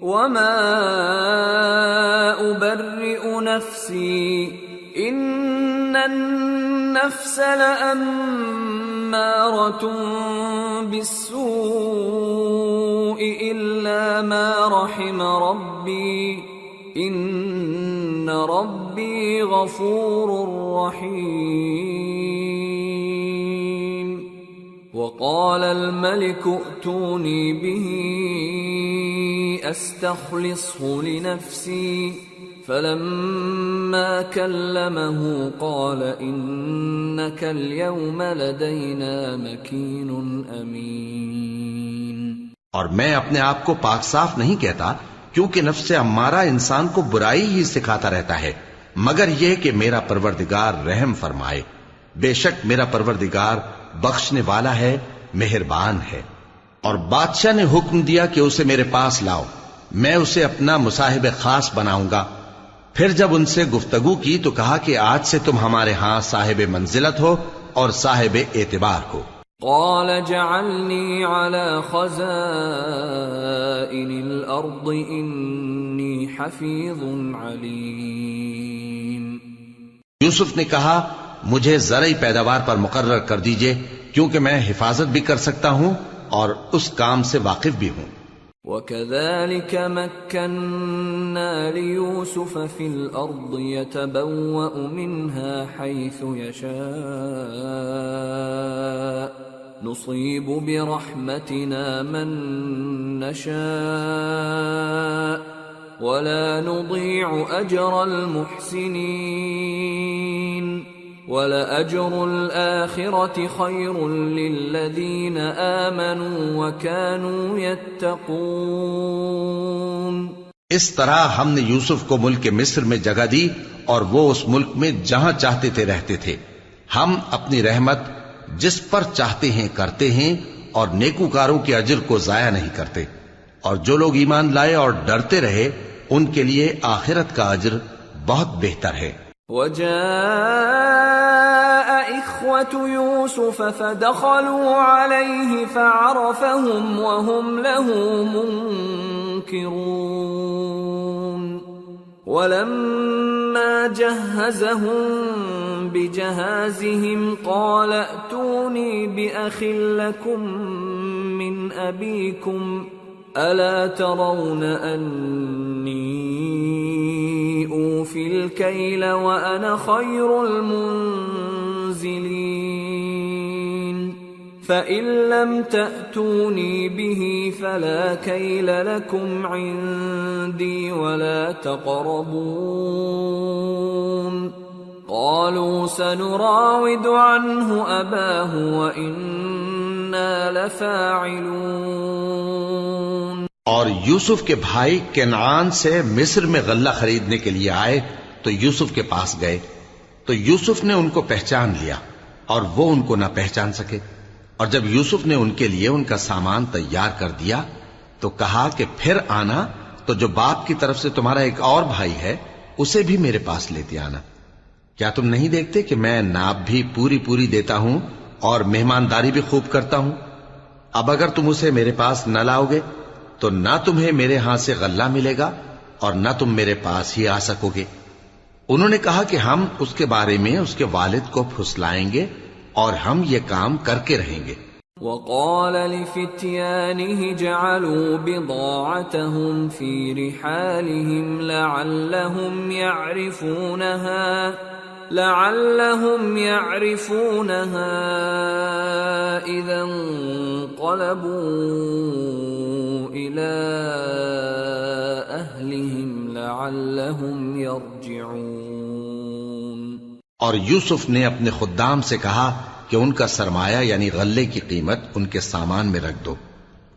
وما أبرئ نفسي إن النفس لأمارة بالسوء إلا ما رحم ربي إن ربي غفور رحيم وقال الملك ائتوني به استخلصه لنفسي فلما كلمه قال إنك اليوم لدينا مكين أمين۔ اور میں اپنے آپ کو پاک صاف نہیں کہتا، کیونکہ نفس امارہ انسان کو برائی ہی سکھاتا رہتا ہے، مگر یہ کہ میرا پروردگار رحم فرمائے۔ بے شک میرا پروردگار بخشنے والا ہے، مہربان ہے۔ اور بادشاہ نے حکم دیا کہ اسے میرے پاس لاؤ، میں اسے اپنا مصاحب خاص بناؤں گا۔ پھر جب ان سے گفتگو کی تو کہا کہ آج سے تم ہمارے ہاں صاحب منزلت ہو اور صاحب اعتبار ہو۔ قال جعلني على خزائن الأرض إني حفيظ عليم۔ یوسف نے کہا مجھے زرعی پیداوار پر مقرر کر دیجئے، کیونکہ میں حفاظت بھی کر سکتا ہوں اور اس کام سے واقف بھی ہوں۔ وَكَذَلِكَ مَكَّنَّا لِيُوسُفَ فِي الْأَرْضِ يَتَبَوَّأُ مِنْهَا حَيْثُ يَشَاءُ نُصِيبُ بِرَحْمَتِنَا مَن نَّشَاءُ وَلَا نُضِيعُ أَجْرَ الْمُحْسِنِينَ وَلَأَجْرُ الْآخِرَةِ خَيْرٌ لِّلَّذِينَ آمَنُوا وَكَانُوا يَتَّقُونَ۔ اس طرح ہم نے یوسف کو ملک مصر میں جگہ دی اور وہ اس ملک میں جہاں چاہتے تھے رہتے تھے۔ ہم اپنی رحمت جس پر چاہتے ہیں کرتے ہیں اور نیکوکاروں کے اجر کو ضائع نہیں کرتے، اور جو لوگ ایمان لائے اور ڈرتے رہے ان کے لیے آخرت کا اجر بہت بہتر ہے۔ وجاء إخوة يوسف فدخلوا عليه فعرفهم وهم له منكرون ولما جهزهم بجهازهم قال ائتوني بأخ لكم من أبيكم ألا ترون أني أوفي الكيل وأنا خير المنزلين فإن لم تأتوني به فلا كيل لكم عندي ولا تقربون قالوا سنراود عنه أباه وإنا لفاعلون۔ اور یوسف کے بھائی کنعان سے مصر میں غلہ خریدنے کے لیے آئے تو یوسف کے پاس گئے تو یوسف نے ان کو پہچان لیا اور وہ ان کو نہ پہچان سکے، اور جب یوسف نے ان کے لیے ان کا سامان تیار کر دیا تو کہا کہ پھر آنا تو جو باپ کی طرف سے تمہارا ایک اور بھائی ہے اسے بھی میرے پاس لیتے آنا۔ کیا تم نہیں دیکھتے کہ میں ناب بھی پوری پوری دیتا ہوں اور مہمانداری بھی خوب کرتا ہوں؟ اب اگر تم اسے میرے پاس نہ لاؤ گے تو نہ تمہیں میرے ہاں سے غلہ ملے گا اور نہ تم میرے پاس ہی آ سکو گے۔ انہوں نے کہا کہ ہم اس کے بارے میں اس کے والد کو پھسلائیں گے اور ہم یہ کام کر کے رہیں گے۔ وقال لفتيانه جعلوا بضاعتهم في رحالهم لعلهم يعرفونها إذا انقلبوا إلى أهلهم لعلهم يرجعون۔ اور یوسف نے اپنے خدام سے کہا کہ ان کا سرمایہ یعنی غلے کی قیمت ان کے سامان میں رکھ دو،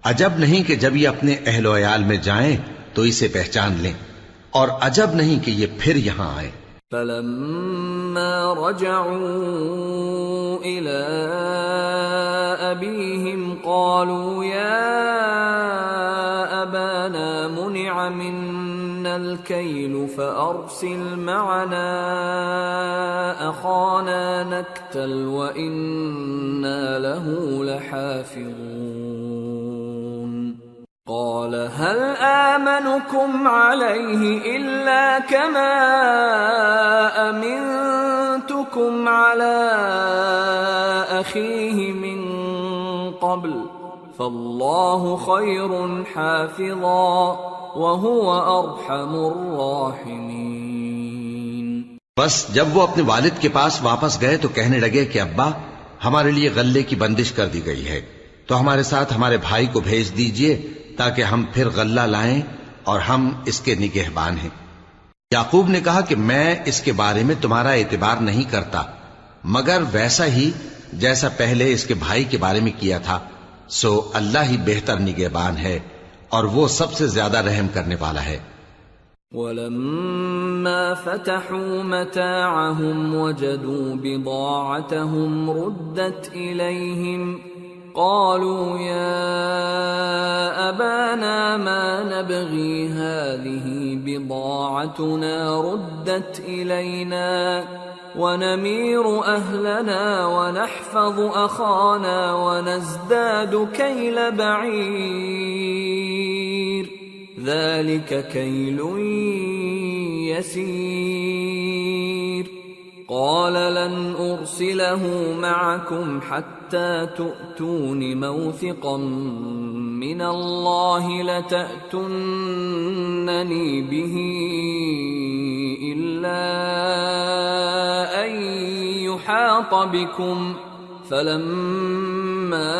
عجب نہیں کہ جب یہ اپنے اہل و عیال میں جائیں تو اسے پہچان لیں، اور عجب نہیں کہ یہ پھر یہاں آئیں۔ فلما رجعوا إلى أبيهم قالوا يا أبانا منع منا الكيل فأرسل معنا أخانا نكتل وإنا له لحافظون قال هل آمنكم عليه إلا كما أمنتكم على أخيه من قبل فالله خير حافظا وهو أرحم الراحمين۔ بس جب وہ اپنے والد کے پاس واپس گئے تو کہنے لگے کہ ابا، ہمارے لیے غلے کی بندش کر دی گئی ہے، تو ہمارے ساتھ ہمارے بھائی کو بھیج دیجئے تاکہ ہم پھر غلہ لائیں اور ہم اس کے نگہبان ہیں۔ یعقوب نے کہا کہ میں اس کے بارے میں تمہارا اعتبار نہیں کرتا مگر ویسا ہی جیسا پہلے اس کے بھائی کے بارے میں کیا تھا، سو اللہ ہی بہتر نگہبان ہے اور وہ سب سے زیادہ رحم کرنے والا ہے۔ وَلَمَّا فَتَحُوا مَتَاعَهُمْ وَجَدُوا بِضَاعَتَهُمْ رُدَّتْ إِلَيْهِمْ قالوا يا أبانا ما نبغي هذه بضاعتنا ردت إلينا ونمير أهلنا ونحفظ أخانا ونزداد كيل بعير ذلك كيل يسير قال لن أرسله معكم حتى تؤتون موثقا من الله لتأتونني به إلا أن يحاط بكم فلما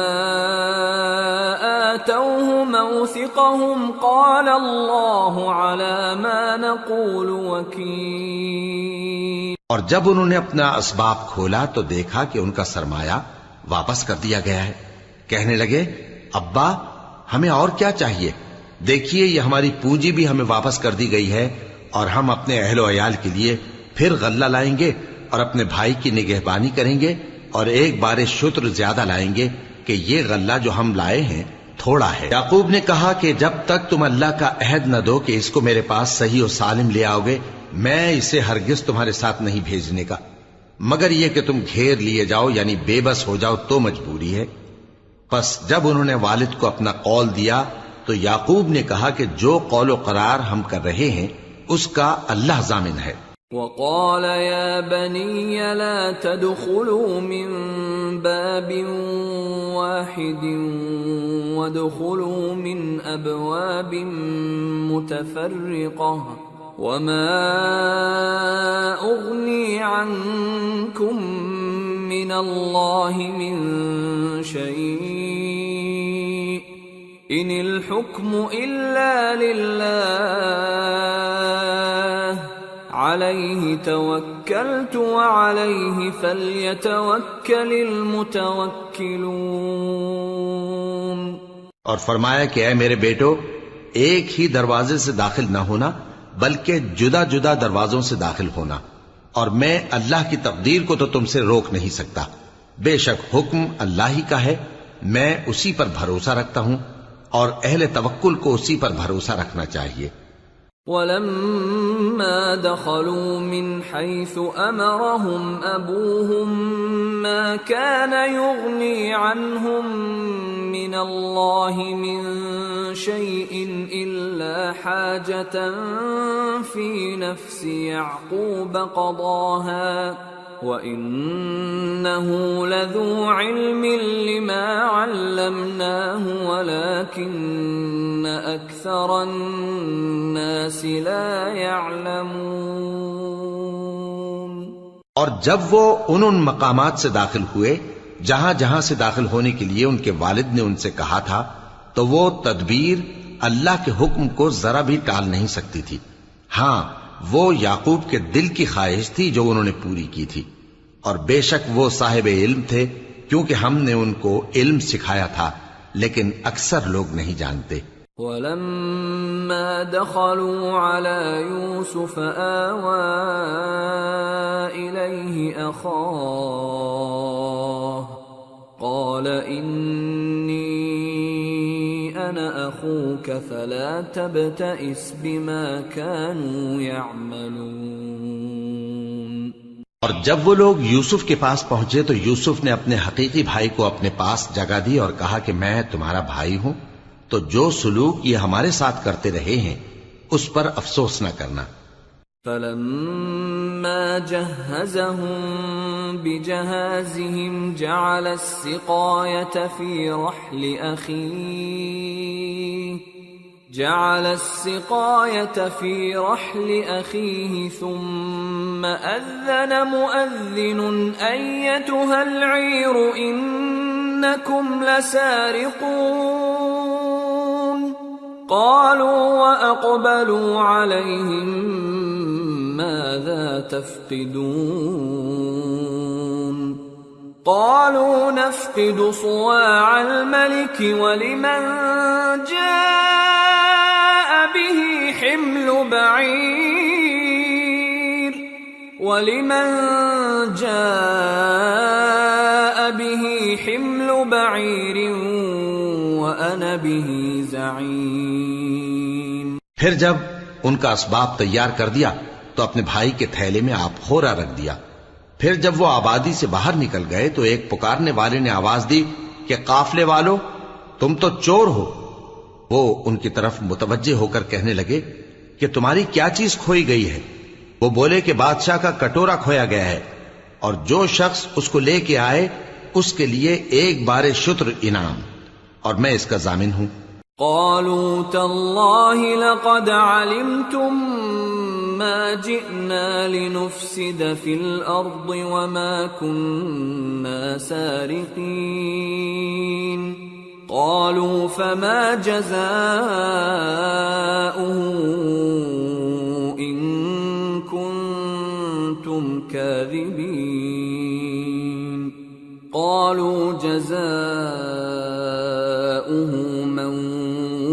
آتوه موثقهم قال الله على ما نقول وكيل۔ اور جب انہوں نے اپنا اسباب کھولا تو دیکھا کہ ان کا سرمایہ واپس کر دیا گیا ہے۔ کہنے لگے ابا ہمیں اور کیا چاہیے، دیکھیے یہ ہماری پونجی بھی ہمیں واپس کر دی گئی ہے اور ہم اپنے اہل و عیال کے لیے پھر غلہ لائیں گے اور اپنے بھائی کی نگہبانی کریں گے اور ایک بار شتر زیادہ لائیں گے کہ یہ غلہ جو ہم لائے ہیں تھوڑا ہے۔ یعقوب نے کہا کہ جب تک تم اللہ کا عہد نہ دو کہ اس کو میرے پاس صحیح و سالم لے آؤ گے میں اسے ہرگز تمہارے ساتھ نہیں بھیجنے کا، مگر یہ کہ تم گھیر لیے جاؤ یعنی بے بس ہو جاؤ تو مجبوری ہے۔ پس جب انہوں نے والد کو اپنا قول دیا تو یعقوب نے کہا کہ جو قول و قرار ہم کر رہے ہیں اس کا اللہ ضامن ہے۔ وقال يا بني لا تدخلوا من باب واحد وادخلوا من أبواب متفرقة وما أغني عنكم من الله من شيء إن الحكم إلا لله عليه توكلت وعليه فليتوكل المتوكلون۔ اور فرمایا کہ اے میرے بیٹو ایک ہی دروازے سے داخل نہ ہونا بلکہ جدا جدا دروازوں سے داخل ہونا، اور میں اللہ کی تقدیر کو تو تم سے روک نہیں سکتا، بے شک حکم اللہ ہی کا ہے، میں اسی پر بھروسہ رکھتا ہوں اور اہل توکل کو اسی پر بھروسہ رکھنا چاہیے۔ وَلَمَّا دَخَلُوا مِنْ حَيْثُ أَمَرَهُمْ أَبُوهُمْ مَا كَانَ يُغْنِي عَنْهُمْ مِنَ اللَّهِ مِنْ شَيْءٍ إِلَّا حَاجَةً فِي نَفْسِ يَعْقُوبَ قَضَاهَا وَإِنَّهُ لَذُو عِلْمٍ لِمَا عَلَّمْنَاهُ وَلَكِنَّ أَكْثَرَ النَّاسِ لَا يَعْلَمُونَ۔ اور جب وہ ان مقامات سے داخل ہوئے جہاں جہاں سے داخل ہونے کے لیے ان کے والد نے ان سے کہا تھا تو وہ تدبیر اللہ کے حکم کو ذرا بھی ٹال نہیں سکتی تھی، ہاں وہ یعقوب کے دل کی خواہش تھی جو انہوں نے پوری کی تھی، اور بے شک وہ صاحب علم تھے کیونکہ ہم نے ان کو علم سکھایا تھا، لیکن اکثر لوگ نہیں جانتے۔ وَلَمَّا دَخَلُوا عَلَى يُوسُفَ آوَى إِلَيْهِ أَخَاهُ قَالَ إِنِّي أَنَا أَخُوكَ فَلَا تَبْتَئِسْ بِمَا كَانُوا يَعْمَلُونَ۔ اور جب وہ لوگ یوسف کے پاس پہنچے تو یوسف نے اپنے حقیقی بھائی کو اپنے پاس جگہ دی اور کہا کہ میں تمہارا بھائی ہوں، تو جو سلوک یہ ہمارے ساتھ کرتے رہے ہیں اس پر افسوس نہ کرنا۔ فلما جهزهم بجهازهم جعل السقاية في رحل أخيه ثم أذن مؤذن أيتها العير إنكم لسارقون قالوا وأقبلوا عليهم ماذا تفقدون قالوا نفقد صواع الملك ولمن جاء به حمل بعير وأنا به زعيم۔ پھر جب ان کا اسباب تیار کر دیا تو اپنے بھائی کے تھیلے میں آپ خورا رکھ دیا۔ پھر جب وہ آبادی سے باہر نکل گئے تو ایک پکارنے والے نے آواز دی کہ قافلے والو تم تو چور ہو۔ وہ ان کی طرف متوجہ ہو کر کہنے لگے کہ تمہاری کیا چیز کھوئی گئی ہے؟ وہ بولے کہ بادشاہ کا کٹورا کھویا گیا ہے، اور جو شخص اس کو لے کے آئے اس کے لیے ایک بار شتر انعام، اور میں اس کا ضامن ہوں۔ قالوا تالله لقد علمتم ما جئنا لنفسد في الأرض وما كنا سارقين قالوا فما جزاؤه إن كنتم كاذبين قالوا جزاؤه من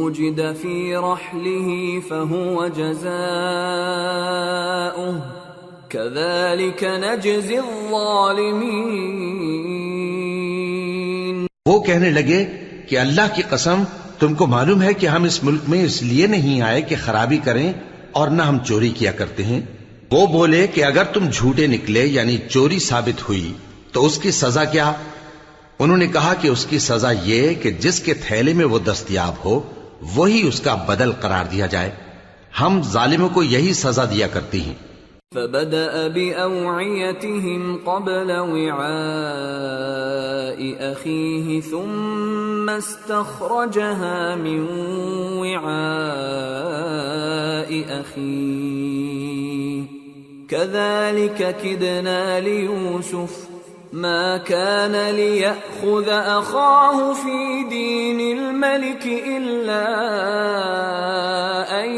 وجد في رحله فهو جزاؤه كذلك نجزي الظالمين۔ وہ کہنے لگے کہ اللہ کی قسم تم کو معلوم ہے کہ ہم اس ملک میں اس لیے نہیں آئے کہ خرابی کریں اور نہ ہم چوری کیا کرتے ہیں۔ وہ بولے کہ اگر تم جھوٹے نکلے یعنی چوری ثابت ہوئی تو اس کی سزا کیا؟ انہوں نے کہا کہ اس کی سزا یہ کہ جس کے تھیلے میں وہ دستیاب ہو وہی اس کا بدل قرار دیا جائے، ہم ظالموں کو یہی سزا دیا کرتی ہیں۔ فبدأ بأوعيتهم قبل وعاء أخيه ثم استخرجها من وعاء أخيه كذلك كدنا ليوسف ما كان ليأخذ أخاه في دين الملك إلا أن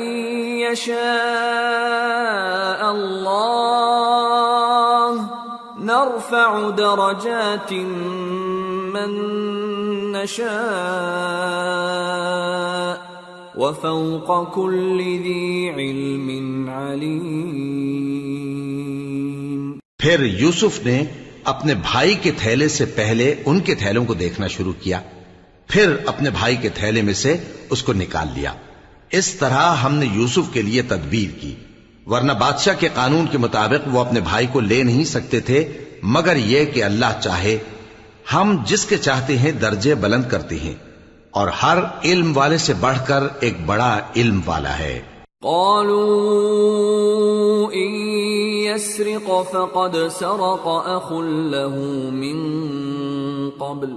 يشاء الله نرفع درجات من نشاء وفوق كل ذي علم عليم۔ پھر یوسف نے اپنے بھائی کے تھیلے سے پہلے ان کے تھیلوں کو دیکھنا شروع کیا، پھر اپنے بھائی کے تھیلے میں سے اس کو نکال لیا۔ اس طرح ہم نے یوسف کے لیے تدبیر کی، ورنہ بادشاہ کے قانون کے مطابق وہ اپنے بھائی کو لے نہیں سکتے تھے مگر یہ کہ اللہ چاہے۔ ہم جس کے چاہتے ہیں درجے بلند کرتے ہیں، اور ہر علم والے سے بڑھ کر ایک بڑا علم والا ہے۔ قالوا إن يسرق فقد سرق أخ له من قبل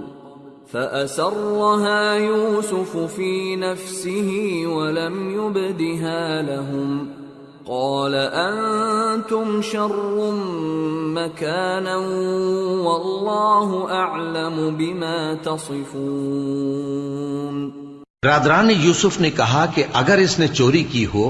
فأسرها يوسف في نفسه ولم يبدها لهم قال أنتم شر مكانا والله أعلم بما تصفون۔ برادران یوسف نے کہا کہ اگر اس نے چوری کی ہو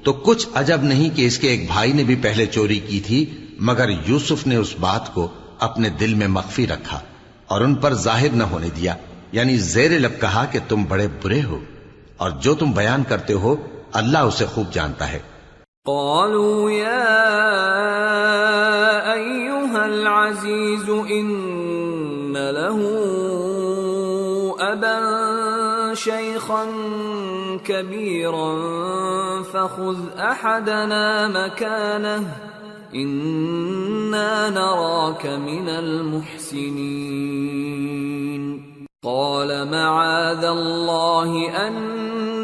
تو کچھ عجب نہیں کہ اس کے ایک بھائی نے بھی پہلے چوری کی تھی، مگر یوسف نے اس بات کو اپنے دل میں مخفی رکھا اور ان پر ظاہر نہ ہونے دیا، یعنی زیر لب کہا کہ تم بڑے برے ہو، اور جو تم بیان کرتے ہو اللہ اسے خوب جانتا ہے۔ قالوا يا أيها العزيز إن له أبا شيخا كبيرا فخذ أحدنا مكانه إنا نراك من المحسنين۔ قال معاذ الله أن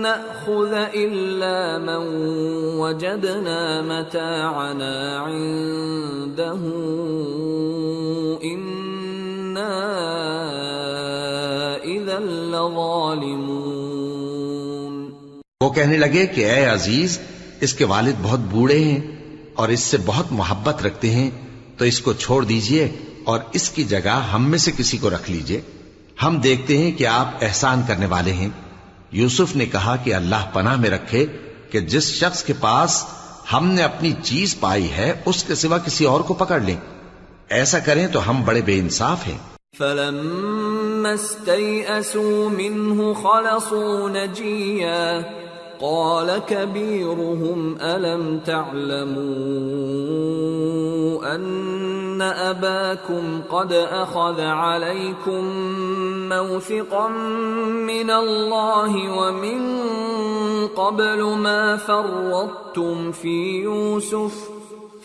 نأخذ إلا من وجدنا متاعنا عنده إنا إذا لظالمون. وہ کہنے لگے کہ اے عزیز، اس کے والد بہت بوڑھے ہیں اور اس سے بہت محبت رکھتے ہیں، تو اس کو چھوڑ دیجئے اور اس کی جگہ ہم میں سے کسی کو رکھ لیجئے، ہم دیکھتے ہیں کہ آپ احسان کرنے والے ہیں. یوسف نے کہا کہ اللہ پناہ میں رکھے کہ جس شخص کے پاس ہم نے اپنی چیز پائی ہے اس کے سوا کسی اور کو پکڑ لیں. ایسا کریں تو ہم بڑے بے انصاف ہیں. فَلَمَّا اسْتَيْأَسُوا مِنْهُ خَلَصُوا نَجِيًّا قَالَ كَبِيرُهُمْ أَلَمْ تَعْلَمُوا أَنَّ أَبَاكُمْ قَدْ أَخَذَ عَلَيْكُمْ مَوْثِقًا مِّنَ اللَّهِ وَمِن قَبْلُ مَا فَرَّطتُمْ فِي يُوسُفَ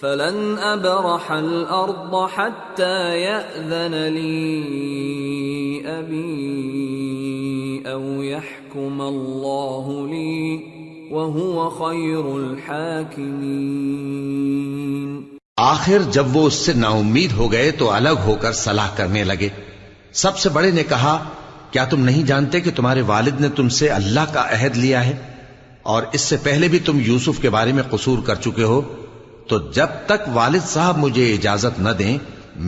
فَلَنْ أَبْرَحَ الْأَرْضَ حَتَّى يَأْذَنَ لِي أَبِي أَوْ يَحْكُمَ اللَّهُ لِي وَهُوَ خَيْرُ الْحَاكِمِينَ. آخر جب وہ اس سے نا امید ہو گئے تو الگ ہو کر صلاح کرنے لگے. سب سے بڑے نے کہا، کیا تم نہیں جانتے کہ تمہارے والد نے تم سے اللہ کا عہد لیا ہے اور اس سے پہلے بھی تم یوسف کے بارے میں قصور کر چکے ہو؟ تو جب تک والد صاحب مجھے اجازت نہ دیں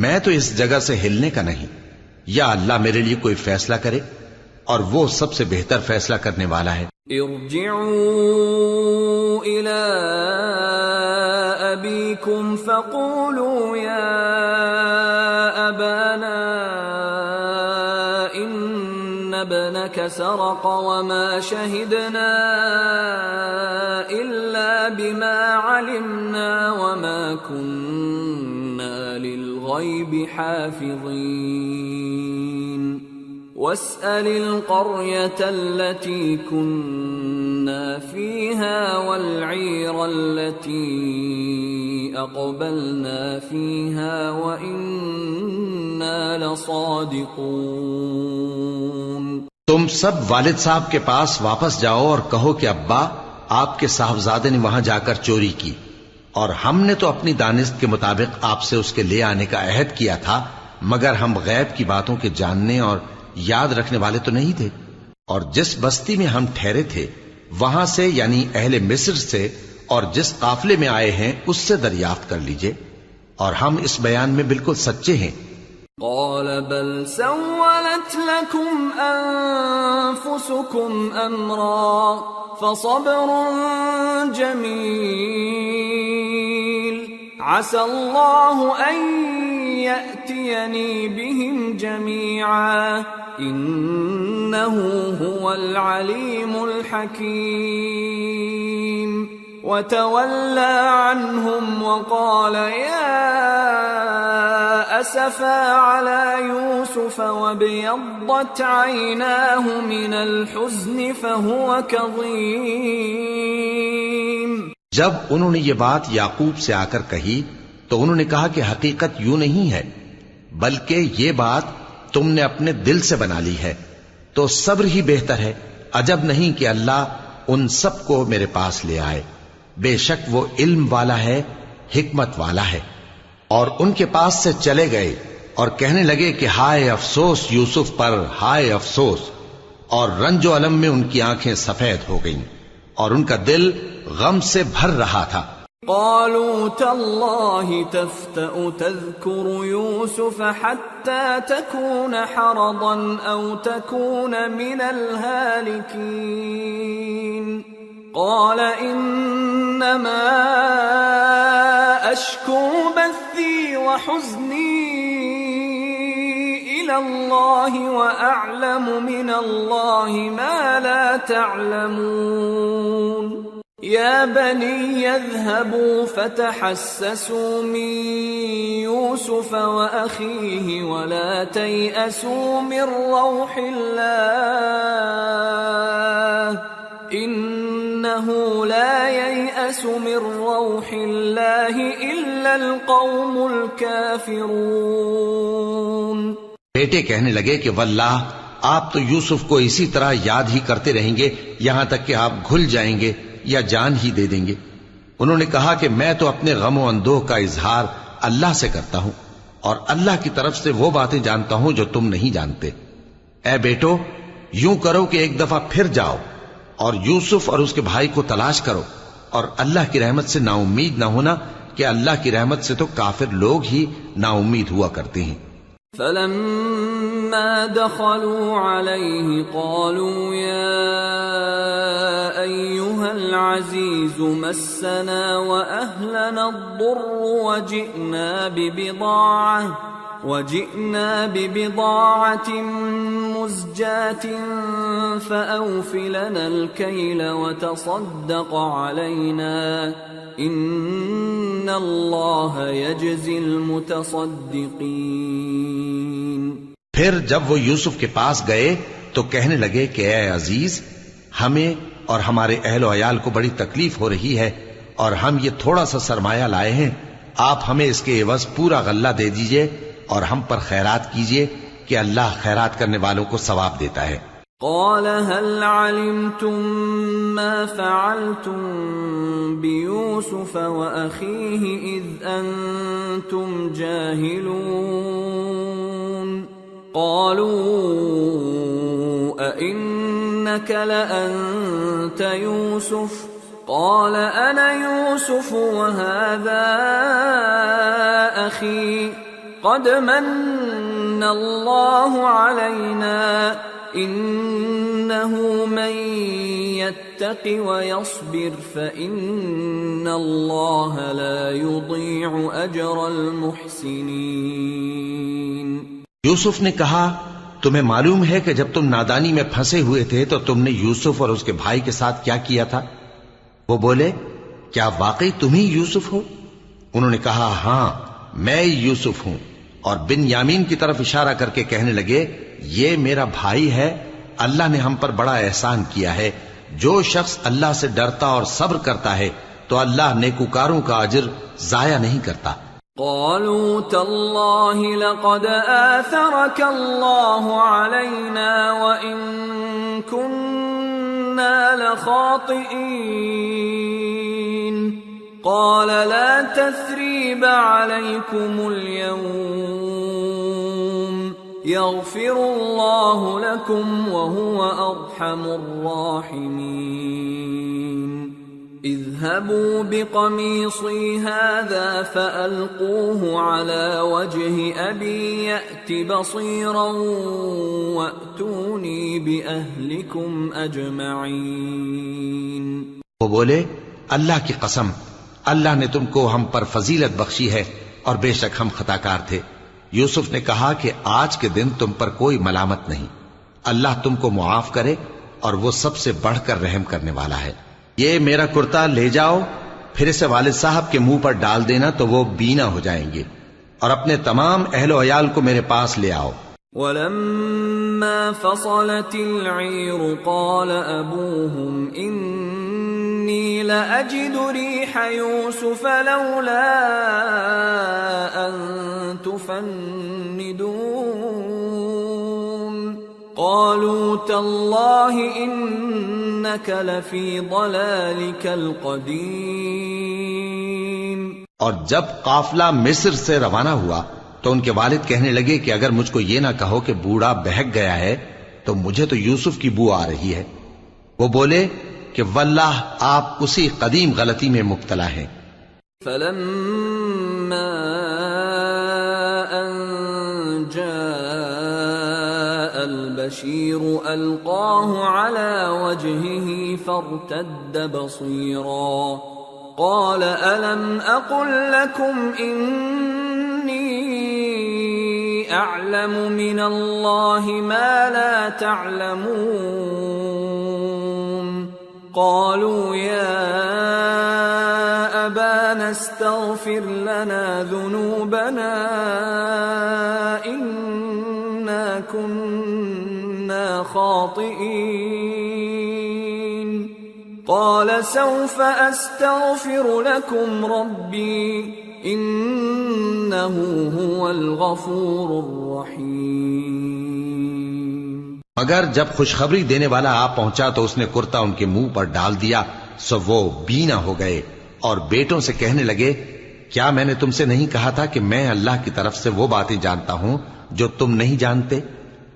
میں تو اس جگہ سے ہلنے کا نہیں، یا اللہ میرے لیے کوئی فیصلہ کرے اور وہ سب سے بہتر فیصلہ کرنے والا ہے. ارجعوا إلى أبيكم فقولوا يا أبانا إن ابنك سرق وما شهدنا إلا بما علمنا وما كنا للغيب حافظين واسأل القرية التي كنا فيها والعير التي أقبلنا فيها وإنا لصادقون. تم سب والد صاحب کے پاس واپس جاؤ اور کہو کہ ابا، آپ کے صاحبزادے نے وہاں جا کر چوری کی اور ہم نے تو اپنی دانست کے مطابق آپ سے اس کے لے آنے کا عہد کیا تھا، مگر ہم غیب کی باتوں کے جاننے اور یاد رکھنے والے تو نہیں تھے. اور جس بستی میں ہم ٹھہرے تھے وہاں سے یعنی اہل مصر سے اور جس قافلے میں آئے ہیں اس سے دریافت کر لیجئے، اور ہم اس بیان میں بالکل سچے ہیں. قال بل سولت لكم أنفسكم أمرا فصبر جميل عسى الله أن يأتيني بهم جميعا إنه هو العليم الحكيم. وتولى عنهم وقال يا أسفا على يوسف وابيضت عيناه من الحزن فهو كظيم. جب انہوں نے یہ بات یعقوب سے آ کر کہی تو انہوں نے کہا کہ حقیقت یوں نہیں ہے، بلکہ یہ بات تم نے اپنے دل سے بنا لی ہے، تو صبر ہی بہتر ہے. عجب نہیں کہ اللہ ان سب کو میرے پاس لے آئے، بے شک وہ علم والا ہے، حکمت والا ہے. اور ان کے پاس سے چلے گئے اور کہنے لگے کہ ہائے افسوس یوسف پر، ہائے افسوس. اور رنج و الم میں ان کی آنکھیں سفید ہو گئیں اور ان کا دل غم سے بھر رہا تھا. قالوا تالله تفتأ تذكر يوسف حتى تكون حرضا أو تكون من الهالكين. قال إنما أشكو بثي وحزني إلى الله وأعلم من الله ما لا تعلمون. يا بني اذهبوا فتحسسوا من يوسف وأخيه ولا تيأسوا من روح الله إنه لا ييأس من روح الله إلا القوم الكافرون. بیٹے کہنے لگے کہ واللہ آپ تو یوسف کو اسی طرح یاد ہی کرتے رہیں گے یہاں تک کہ آپ گھل جائیں گے یا جان ہی دے دیں گے۔ انہوں نے کہا کہ میں تو اپنے غم و اندوہ کا اظہار اللہ سے کرتا ہوں اور اللہ کی طرف سے وہ باتیں جانتا ہوں جو تم نہیں جانتے۔ اے بیٹو، یوں کرو کہ ایک دفعہ پھر جاؤ اور یوسف اور اس کے بھائی کو تلاش کرو، اور اللہ کی رحمت سے نا امید نہ ہونا کہ اللہ کی رحمت سے تو کافر لوگ ہی نا امید ہوا کرتے ہیں۔ فلما دخلوا عليه قالوا يا أيها العزيز مسنا وأهلنا الضر وجئنا ببضاعة مزجاة فأوف لنا الكيل وتصدق علينا إن الله يجزي المتصدقين۔ پھر جب وہ یوسف کے پاس گئے تو کہنے لگے کہ اے عزیز، ہمیں اور ہمارے اہل و عیال کو بڑی تکلیف ہو رہی ہے اور ہم یہ تھوڑا سا سرمایہ لائے ہیں، آپ ہمیں اس کے عوض پورا غلہ دے دیجئے اور ہم پر خیرات کیجئے کہ اللہ خیرات کرنے والوں کو ثواب دیتا ہے۔ قال هل علمتم ما فعلتم بيوسف وأخيه إذ أنتم جاهلون؟ قالوا أئنك لأنت يوسف؟ قال أنا يوسف وهذا أخي قد من الله علينا إنه من يتق ويصبر فإن الله لا يضيع أجر المحسنين۔ یوسف نے کہا تمہیں معلوم ہے کہ جب تم نادانی میں پھنسے ہوئے تھے تو تم نے یوسف اور اس کے بھائی کے ساتھ کیا کیا تھا؟ وہ بولے کیا واقعی تم ہی یوسف ہو؟ انہوں نے کہا ہاں میں یوسف ہوں، اور بن یامین کی طرف اشارہ کر کے کہنے لگے یہ میرا بھائی ہے، اللہ نے ہم پر بڑا احسان کیا ہے، جو شخص اللہ سے ڈرتا اور صبر کرتا ہے تو اللہ نیکوکاروں کا اجر ضائع نہیں کرتا۔ قالوا تالله لقد آثرك الله علينا وإن كنا لخاطئين قال لا تثريب عليكم اليوم يغفر الله لكم وهو أرحم الراحمين اذهبوا بقميصي هذا فألقوه على وجه أبي يأت بصيرا وأتوني بأهلكم أجمعين۔ وہ بولے اللہ کی قسم، اللہ نے تم کو ہم پر فضیلت بخشی ہے اور بے شک ہم خطا کار تھے۔ یوسف نے کہا کہ آج کے دن تم پر کوئی ملامت نہیں، اللہ تم کو معاف کرے اور وہ سب سے بڑھ کر رحم کرنے والا ہے۔ یہ میرا کرتا لے جاؤ، پھر اسے والد صاحب کے منہ پر ڈال دینا تو وہ بینا ہو جائیں گے، اور اپنے تمام اہل و عیال کو میرے پاس لے آؤ۔ وَلَمَّا فَصَلَتِ الْعِيرُ قَالَ أَبُوهُمْ إِنِّي لَأَجِدُ رِيحَ يُوسُفَ لَوْلَا أَن تُفَنِّدُونَ قَالُوا تَاللَّهِ إِنَّكَ لَفِي ضَلَالِكَ الْقَدِيمِ۔ اور جب قافلہ مصر سے روانہ ہوا تو ان کے والد کہنے لگے کہ اگر مجھ کو یہ نہ کہو کہ بوڑھا بہک گیا ہے تو مجھے تو یوسف کی بو آ رہی ہے۔ وہ بولے کہ واللہ آپ اسی قدیم غلطی میں مبتلا ہیں۔ فَلَمَّا أَن جَاءَ الْبَشِيرُ أَلْقَاهُ عَلَى وَجْهِهِ فَارْتَدَّ بَصِيرًا قَالَ أَلَمْ أَقُلْ لَكُمْ إِنِّي أَعْلَمُ مِنَ اللَّهِ مَا لَا تَعْلَمُونَ قَالُوا يَا أَبَانَا اسْتَغْفِرْ لَنَا ذُنُوبَنَا إِنَّا كُنَّا خَاطِئِينَ قَالَ سَوْفَ أَسْتَغْفِرُ لَكُمْ رَبِّي إِنَّهُ هُوَ الْغَفُورُ الرَّحِيمُ۔ مگر جب خوشخبری دینے والا آ پہنچا تو اس نے کرتا ان کے منہ پر ڈال دیا، سو وہ بینا ہو گئے اور بیٹوں سے کہنے لگے، کیا میں نے تم سے نہیں کہا تھا کہ میں اللہ کی طرف سے وہ باتیں جانتا ہوں جو تم نہیں جانتے؟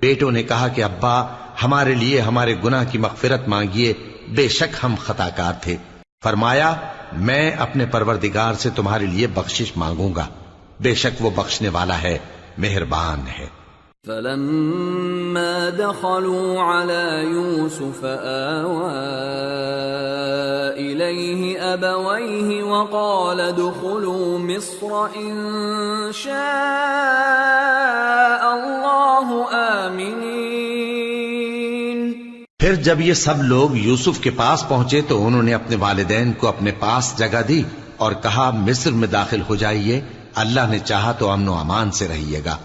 بیٹوں نے کہا کہ ابا، ہمارے لیے ہمارے گناہ کی مغفرت مانگیے، بے شک ہم خطا کار تھے۔ فرمایا، میں اپنے پروردگار سے تمہارے لیے بخشش مانگوں گا، بے شک وہ بخشنے والا ہے، مہربان ہے۔ فلما دخلوا على يوسف آوى إليه أبويه وقال ادخلوا مصر إن شاء الله آمنين۔ پھر جب یہ سب لوگ یوسف کے پاس پہنچے تو انہوں نے اپنے والدین کو اپنے پاس جگہ دی اور کہا، مصر میں داخل ہو جائیے، اللہ نے چاہا تو امن و امان سے رہیے گا۔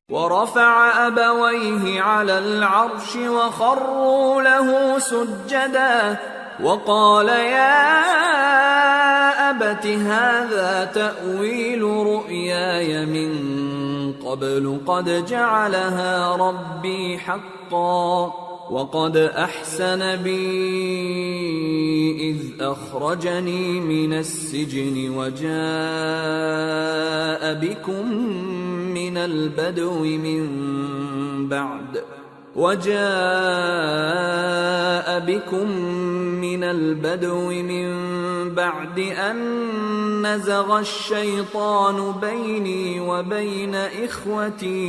ورفع أبويه على العرش وخروا له سجدا وقال يا أبت هذا تأويل رؤياي من قبل قد جعلها ربي حقا وقد أحسن بي إذ أخرجني من السجن وجاء بكم من البدو من بعد أن نزغ الشيطان بيني وبين إخوتي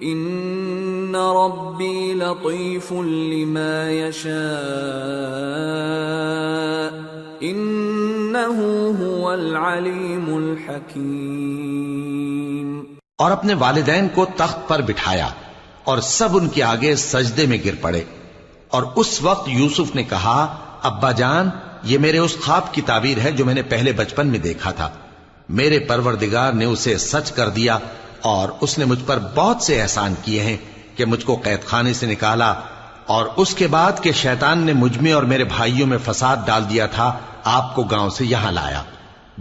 إن ربي لطيف لما يشاء إنه هو العليم الحكيم۔ اور اپنے والدین کو تخت پر بٹھایا اور سب ان کے آگے سجدے میں گر پڑے، اور اس وقت یوسف نے کہا، ابا جان، یہ میرے اس خواب کی تعبیر ہے جو میں نے پہلے بچپن میں دیکھا تھا۔ میرے پروردگار نے اسے سچ کر دیا اور اس نے مجھ پر بہت سے احسان کیے ہیں کہ مجھ کو قید خانے سے نکالا، اور اس کے بعد کہ شیطان نے مجھ میں اور میرے بھائیوں میں فساد ڈال دیا تھا، آپ کو گاؤں سے یہاں لایا۔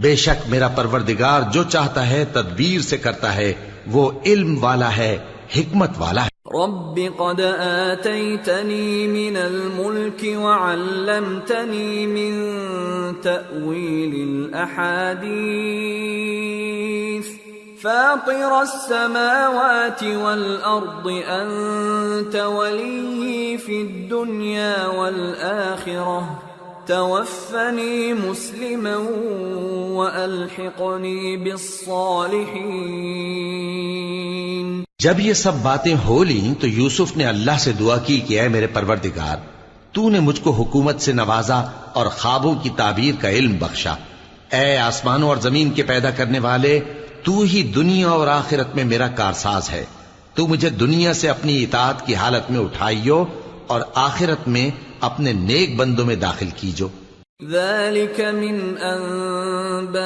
بے شک میرا پروردگار جو چاہتا ہے تدبیر سے کرتا ہے، وہ علم والا ہے، حکمت والا ہے۔ رب قد آتيتني من الملك وعلمتني من تأويل الأحاديث فاطر السماوات والأرض أنت ولي في الدنيا والآخرة توفني مسلما وألحقني بالصالحين۔ جب یہ سب باتیں ہو لیں تو یوسف نے اللہ سے دعا کی کہ اے میرے پروردگار، تو نے مجھ کو حکومت سے نوازا اور خوابوں کی تعبیر کا علم بخشا۔ اے آسمانوں اور زمین کے پیدا کرنے والے، تو ہی دنیا اور آخرت میں میرا کارساز ہے۔ تو مجھے دنیا سے اپنی اطاعت کی حالت میں اٹھائیو اور آخرت میں اپنے نیک بندوں میں داخل کیجو۔ ذلك من أنباء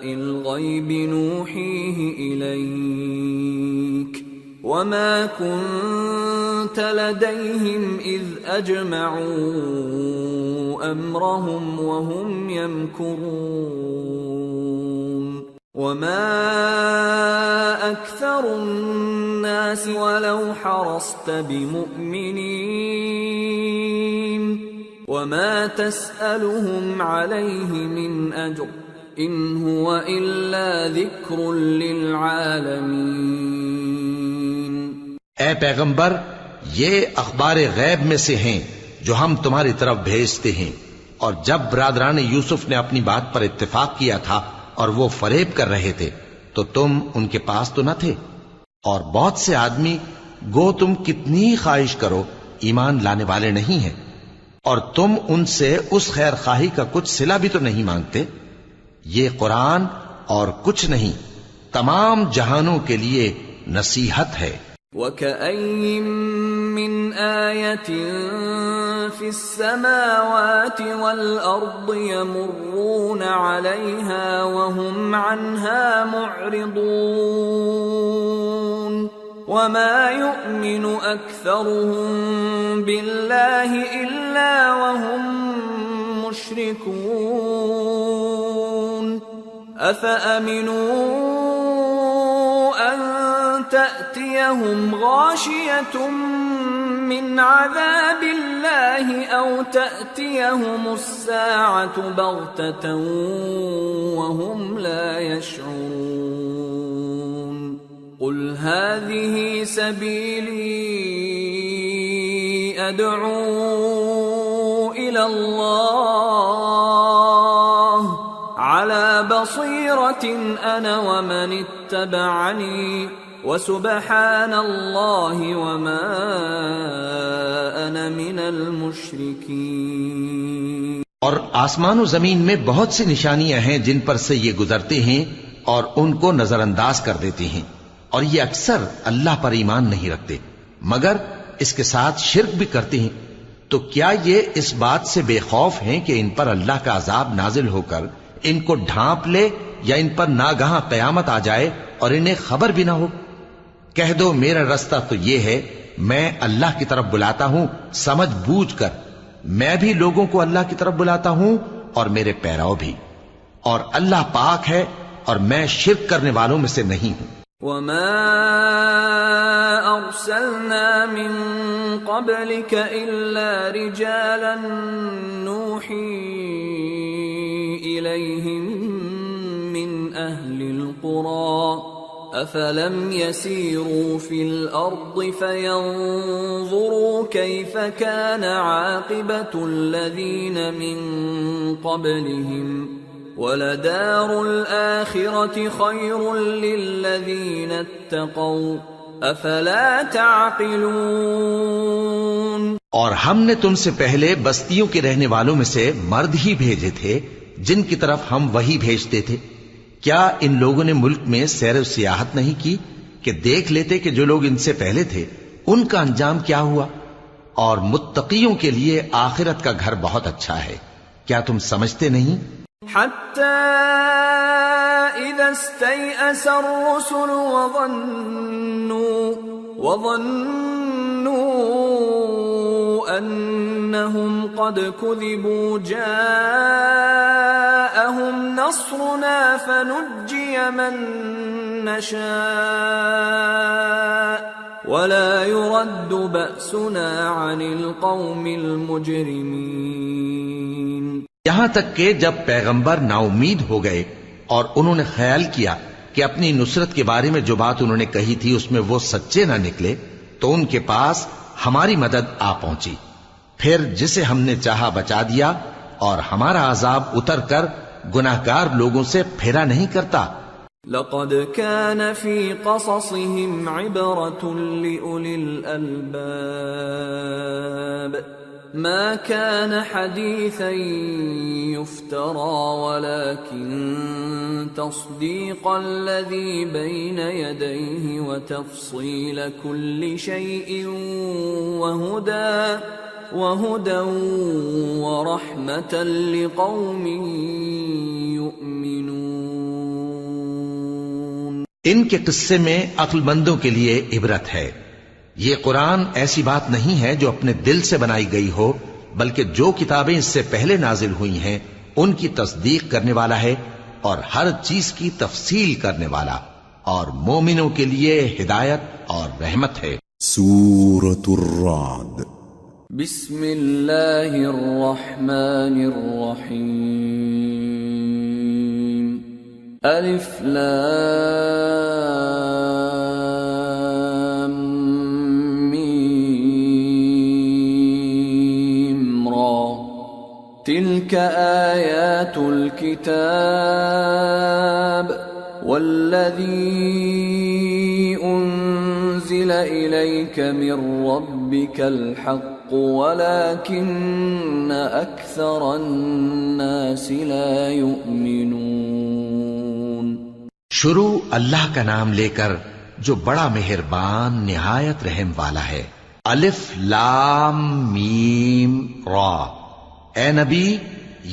الغيب نوحيه إليك وما كنت لديهم إذ أجمعوا أمرهم وهم يمكرون وما أكثر الناس ولو حرصت بمؤمنين وما تسألهم عليه من أجر إن هو إلا ذكر للعالمين۔ اے پیغمبر، یہ اخبار غیب میں سے ہیں جو ہم تمہاری طرف بھیجتے ہیں، اور جب برادران یوسف نے اپنی بات پر اتفاق کیا تھا اور وہ فریب کر رہے تھے تو تم ان کے پاس تو نہ تھے، اور بہت سے آدمی گو تم کتنی خواہش کرو ایمان لانے والے نہیں ہیں، اور تم ان سے اس خیر خواہی کا کچھ صلہ بھی تو نہیں مانگتے۔ یہ قرآن اور کچھ نہیں تمام جہانوں کے لیے نصیحت ہے۔ وَكَأَيِّن مِّنْ آيَةٍ فِي السَّمَاوَاتِ وَالْأَرْضِ يَمُرُّونَ عَلَيْهَا وَهُمْ عَنْهَا مُعْرِضُونَ وَمَا يُؤْمِنُ أَكْثَرُهُم بِاللَّهِ إِلَّا وَهُم مُشْرِكُونَ أَفَأَمِنُوا أَن تَأْتِيَهُمُ تأتيهم غاشية من عذاب الله أو تأتيهم الساعة بغتة وهم لا يشعرون قل هذه سبيلي أدعو إلى الله على بصيرة أنا ومن اتبعني وسبحان الله وما أنا من المشركين۔ اور آسمان و زمین میں بہت سی نشانیاں ہیں جن پر سے یہ گزرتے ہیں اور ان کو نظر انداز کر دیتے ہیں، اور یہ اکثر اللہ پر ایمان نہیں رکھتے مگر اس کے ساتھ شرک بھی کرتے ہیں۔ تو کیا یہ اس بات سے بے خوف ہیں کہ ان پر اللہ کا عذاب نازل ہو کر ان کو ڈھانپ لے یا ان پر ناگہاں قیامت آ جائے اور انہیں خبر بھی نہ ہو؟ کہہ دو میرا رستہ تو یہ ہے، میں اللہ کی طرف بلاتا ہوں سمجھ بوجھ کر، میں بھی لوگوں کو اللہ کی طرف بلاتا ہوں اور میرے پیراؤ بھی، اور اللہ پاک ہے اور میں شرک کرنے والوں میں سے نہیں ہوں۔ وما أرسلنا من قبلك إلا رجالا نوحي إليهم من أهل القرى أفلم يسيروا في الأرض فينظروا كيف كان عاقبة الذين من قبلهم وَلَدَارُ الْآخِرَةِ خَيْرٌ لِّلَّذِينَ اتَّقَوْا أَفَلَا تَعْقِلُونَ۔ اور ہم نے تم سے پہلے بستیوں کے رہنے والوں میں سے مرد ہی بھیجے تھے جن کی طرف ہم وحی بھیجتے تھے۔ کیا ان لوگوں نے ملک میں سیر و سیاحت نہیں کی کہ دیکھ لیتے کہ جو لوگ ان سے پہلے تھے ان کا انجام کیا ہوا؟ اور متقیوں کے لیے آخرت کا گھر بہت اچھا ہے، کیا تم سمجھتے نہیں؟ حتى إذا استيأس الرسل وظنوا أنهم قد كذبوا جاءهم نصرنا فنجي من نشاء ولا يرد بأسنا عن القوم المجرمين۔ یہاں تک کہ جب پیغمبر نا امید ہو گئے اور انہوں نے خیال کیا کہ اپنی نصرت کے بارے میں جو بات انہوں نے کہی تھی اس میں وہ سچے نہ نکلے تو ان کے پاس ہماری مدد آ پہنچی، پھر جسے ہم نے چاہا بچا دیا، اور ہمارا عذاب اتر کر گناہگار لوگوں سے پھیرا نہیں کرتا۔ لقد كان في قصصهم عبرة لأولي الألباب ما كان حديثا يفترى ولكن تصديق الذي بين يديه وتفصيل كل شيء وهدى ورحمة لقوم يؤمنون۔ ان کے قصے میں عقل مندوں کے لیے عبرت ہے۔ یہ قرآن ایسی بات نہیں ہے جو اپنے دل سے بنائی گئی ہو، بلکہ جو کتابیں اس سے پہلے نازل ہوئی ہیں ان کی تصدیق کرنے والا ہے اور ہر چیز کی تفصیل کرنے والا، اور مومنوں کے لیے ہدایت اور رحمت ہے۔ سورة الرعد۔ بسم اللہ الرحمن الرحیم۔ الف لام تلك آيات الكتاب والذي أنزل إليك من ربك الحق ولكن أكثر الناس لا يؤمنون۔ شروع اللہ کا نام لے کر جو بڑا مہربان نہایت رحم والا ہے۔ الف لام میم را۔ اے نبی،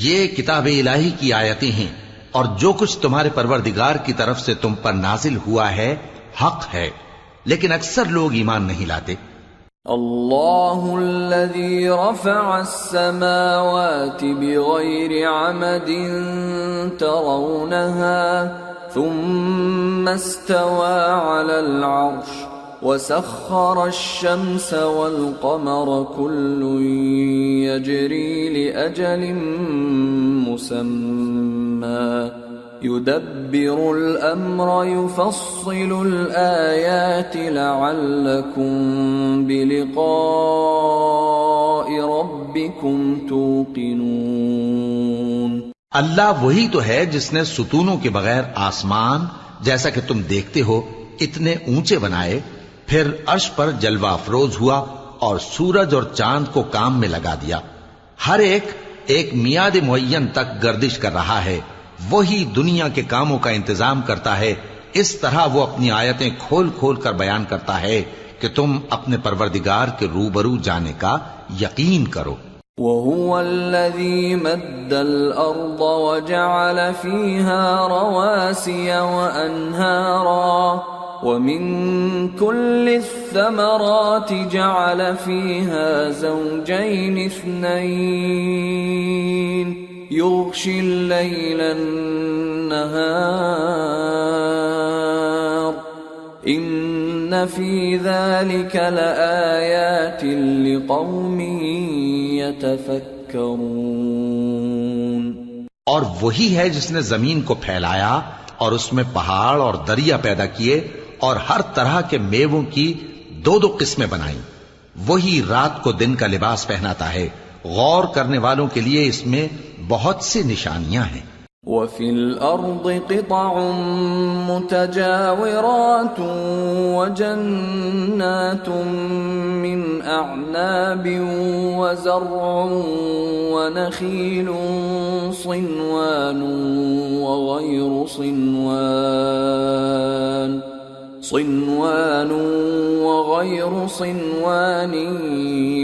یہ کتاب الہی کی آیتیں ہیں اور جو کچھ تمہارے پروردگار کی طرف سے تم پر نازل ہوا ہے حق ہے، لیکن اکثر لوگ ایمان نہیں لاتے۔ اللہ الذی رفع السماوات بغیر عمد ترونها ثم استوى على العرش وسخر الشمس والقمر كل يجري لأجل مسمى يدبر الأمر يفصل الآيات لعلكم بلقاء ربكم توقنون۔ اللہ وہی تو ہے جس نے ستونوں کے بغیر آسمان جیسا کہ تم دیکھتے ہو اتنے اونچے بنائے، پھر عرش پر جلوہ افروز ہوا اور سورج اور چاند کو کام میں لگا دیا، ہر ایک میعاد معین تک گردش کر رہا ہے، وہی دنیا کے کاموں کا انتظام کرتا ہے، اس طرح وہ اپنی آیتیں کھول کھول کر بیان کرتا ہے کہ تم اپنے پروردگار کے روبرو جانے کا یقین کرو۔ وَهُوَ الَّذِي مَدَّ الْأَرْضَ وَجَعَلَ فِيهَا رَوَاسِيَ وَأَنْهَارًا وَمِن كُلِّ الثَّمَرَاتِ جَعَلَ فِيهَا زَوْجَيْنِ اثْنَيْنِ يُغْشِي اللَّيْلَ النَّهَارَ إِنَّ فِي ذَلِكَ لَآيَاتٍ لِقَوْمٍ يَتَفَكَّرُونَ۔ اور وہی ہے جس نے زمین کو پھیلایا اور اس میں پہاڑ اور دریا پیدا کیے اور ہر طرح کے میووں کی دو دو قسمیں بنائیں، وہی رات کو دن کا لباس پہناتا ہے، غور کرنے والوں کے لیے اس میں بہت سی نشانیاں ہیں۔ وَفِي الْأَرْضِ قِطَعٌ مُتَجَاوِرَاتٌ وَجَنَّاتٌ مِّنْ أَعْنَابٍ وَزَرْعٌ وَنَخِيلٌ صِنْوَانٌ وَغَيْرُ صِنْوَانٍ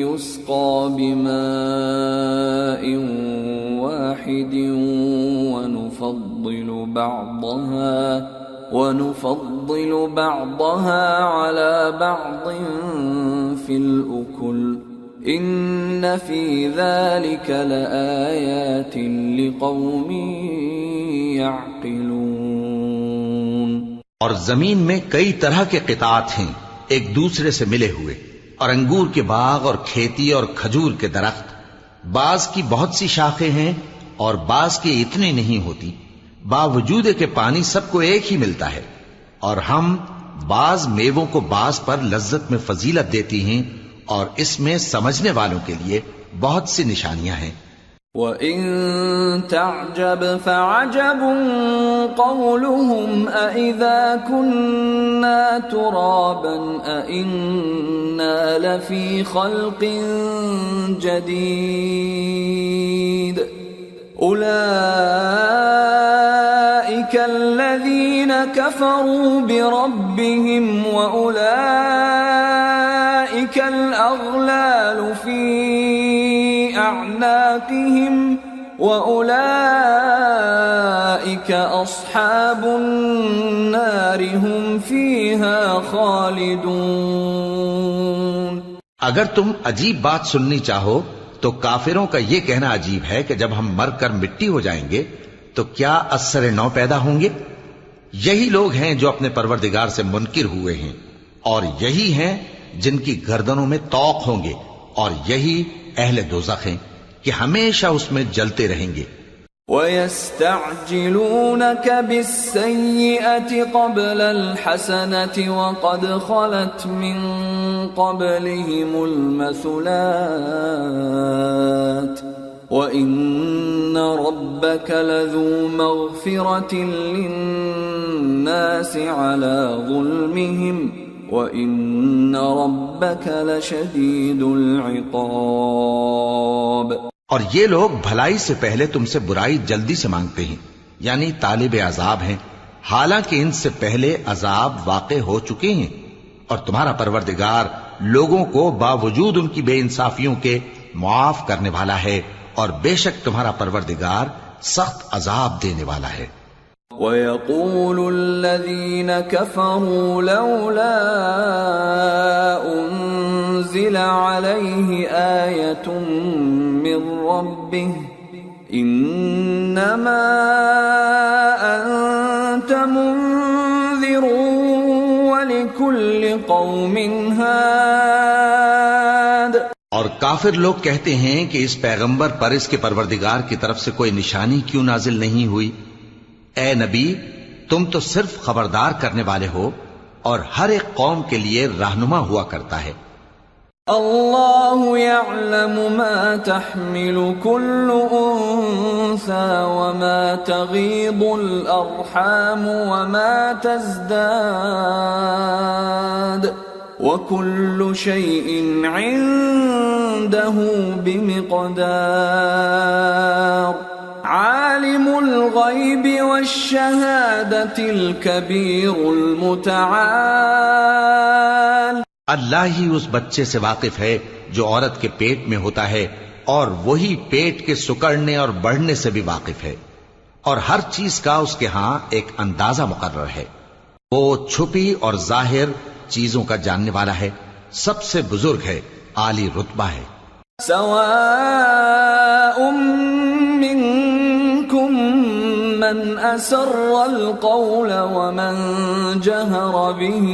يُسْقَى بِمَاءٍ واحد ونفضل بعضها على بعض في الأكل إن في ذلك لآيات لقوم يعقلون۔ اور زمین میں کئی طرح کے قطعات ہیں ایک دوسرے سے ملے ہوئے، اور انگور کے باغ اور کھیتی اور کھجور کے درخت، بعض کی بہت سی شاخیں ہیں اور بعض کی اتنی نہیں ہوتی، باوجود کہ پانی سب کو ایک ہی ملتا ہے، اور ہم بعض میووں کو بعض پر لذت میں فضیلت دیتی ہیں، اور اس میں سمجھنے والوں کے لیے بہت سی نشانیاں ہیں۔ وَإِن تَعْجَبْ فَعَجَبٌ قَوْلُهُمْ أَإِذَا كُنَّا تُرَابًا أَإِنَّا لَفِي خَلْقٍ جَدِيدٍ أُولَئِكَ الَّذِينَ كَفَرُوا بِرَبِّهِمْ وَأُولَئِكَ الْأَغْلَالُ فِي أَعْنَاقِهِمْ وَأُولَئِكَ أَصْحَابُ النَّارِ هُمْ فِيهَا خَالِدُونَ۔ اگر تم عجیب بات سننی چاہو تو کافروں کا یہ کہنا عجیب ہے کہ جب ہم مر کر مٹی ہو جائیں گے تو کیا اثر نو پیدا ہوں گے؟ یہی لوگ ہیں جو اپنے پروردگار سے منکر ہوئے ہیں، اور یہی ہیں جن کی گردنوں میں طوق ہوں گے، اور یہی اہل دوزخ ہیں کہ ہمیشہ اس میں جلتے رہیں گے۔ وَيَسْتَعْجِلُونَكَ بِالسَّيِّئَةِ قَبْلَ الْحَسَنَةِ وَقَدْ خَلَتْ مِنْ قَبْلِهِمُ الْمَثُلَاتُ وَإِنَّ رَبَّكَ لَذُو مَغْفِرَةٍ لِلنَّاسِ عَلَى ظُلْمِهِمْ وَإِنَّ رَبَّكَ لَشَدِيدُ الْعِقَابِ۔ اور یہ لوگ بھلائی سے پہلے تم سے برائی جلدی سے مانگتے ہیں، یعنی طالب عذاب ہیں، حالانکہ ان سے پہلے عذاب واقع ہو چکے ہیں، اور تمہارا پروردگار لوگوں کو باوجود ان کی بے انصافیوں کے معاف کرنے والا ہے، اور بے شک تمہارا پروردگار سخت عذاب دینے والا ہے۔ وَيَقُولُ الَّذِينَ كَفَرُوا لَوْلَا أُنزِلَ عَلَيْهِ آيَةٌ مِّن رَّبِّهِ إِنَّمَا أَنتَ مُنذِرٌ وَلِكُلِّ كل قوم هاد. اور کافر لوگ کہتے ہیں کہ اس پیغمبر پر اس کے پروردگار کی طرف سے کوئی نشانی کیوں نازل نہیں ہوئی؟ اے نبی، تم تو صرف خبردار کرنے والے ہو اور ہر ایک قوم کے لیے رہنما ہوا کرتا ہے. اللہ يعلم ما تحمل كل انثى وما تغيض الارحام وما تزداد وكل شيء عنده بمقدار. عالم الغيب والشهادة الكبير المتعال. اللہ ہی اس بچے سے واقف ہے جو عورت کے پیٹ میں ہوتا ہے، اور وہی پیٹ کے سکڑنے اور بڑھنے سے بھی واقف ہے، اور ہر چیز کا اس کے ہاں ایک اندازہ مقرر ہے. وہ چھپی اور ظاہر چیزوں کا جاننے والا ہے، سب سے بزرگ ہے، عالی رتبہ ہے. سواء منكم من أسر القول ومن جهر به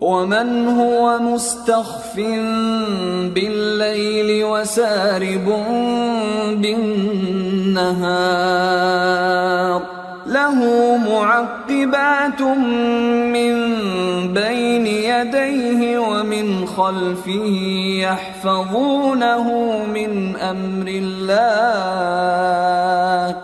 ومن هو مستخف بالليل وسارب بالنهار. له معقبات من بين يديه ومن خلفه يحفظونه من أمر الله.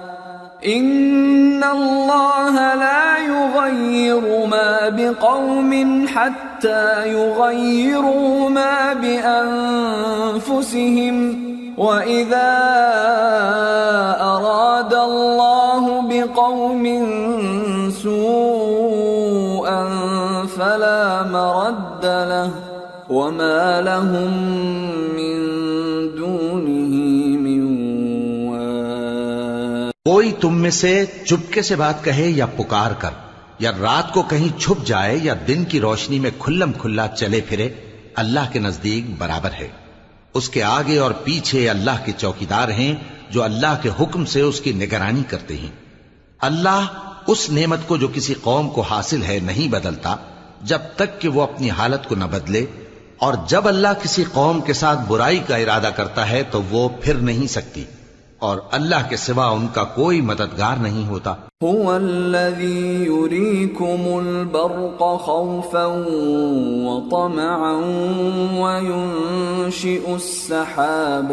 إن الله لا يغير ما بقوم حتى يغيروا ما بأنفسهم. وَإِذَا أَرَادَ اللَّهُ بِقَوْمٍ سُوءًا فَلَا مَرَدَّ لَهُ وَمَا لَهُم مِّن دُونِهِ مِن وَالٍ. کوئی تم میں سے چپکے سے بات کہے یا پکار کر، یا رات کو کہیں چھپ جائے یا دن کی روشنی میں کھلم کھلا چلے پھرے، اللہ کے نزدیک برابر ہے. اس کے آگے اور پیچھے اللہ کے چوکیدار ہیں جو اللہ کے حکم سے اس کی نگرانی کرتے ہیں. اللہ اس نعمت کو جو کسی قوم کو حاصل ہے نہیں بدلتا جب تک کہ وہ اپنی حالت کو نہ بدلے، اور جب اللہ کسی قوم کے ساتھ برائی کا ارادہ کرتا ہے تو وہ پھر نہیں سکتی، اور اللہ کے سوا ان کا کوئی مددگار نہیں ہوتا. هو الذي يريكم البرق خوفا وطمعا وينشئ السحاب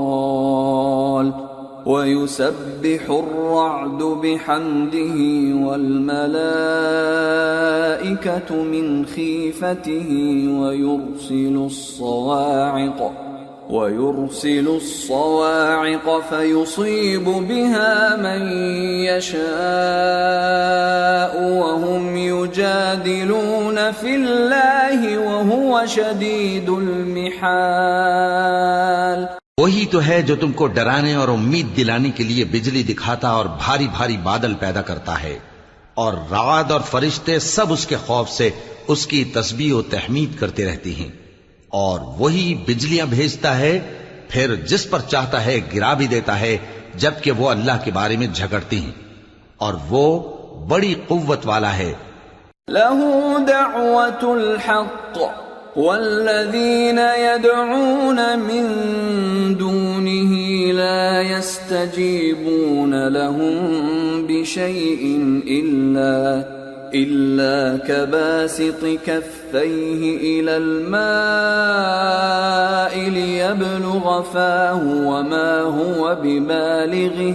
الثقال ويسبح الرعد بحمده والملائكة من خيفته ويرسل الصواعق فيصيب بها من يشاء وهم يجادلون في الله وهو شديد المحال. وہی تو ہے جو تم کو ڈرانے اور امید دلانے کے لیے بجلی دکھاتا اور بھاری بھاری بادل پیدا کرتا ہے، اور رعد اور فرشتے سب اس کے خوف سے اس کی تسبیح و تحمید کرتے رہتی ہیں. اور وہی بجلیاں بھیجتا ہے، پھر جس پر چاہتا ہے گرا بھی دیتا ہے، جبکہ وہ اللہ کے بارے میں جھگڑتی ہیں، اور وہ بڑی قوت والا ہے. له دعوة الحق والذين يدعون من دونه لا يستجيبون لهم بشيء إلا كباسط كفيه إلى الماء ليبلغ فاه وما هو ببالغه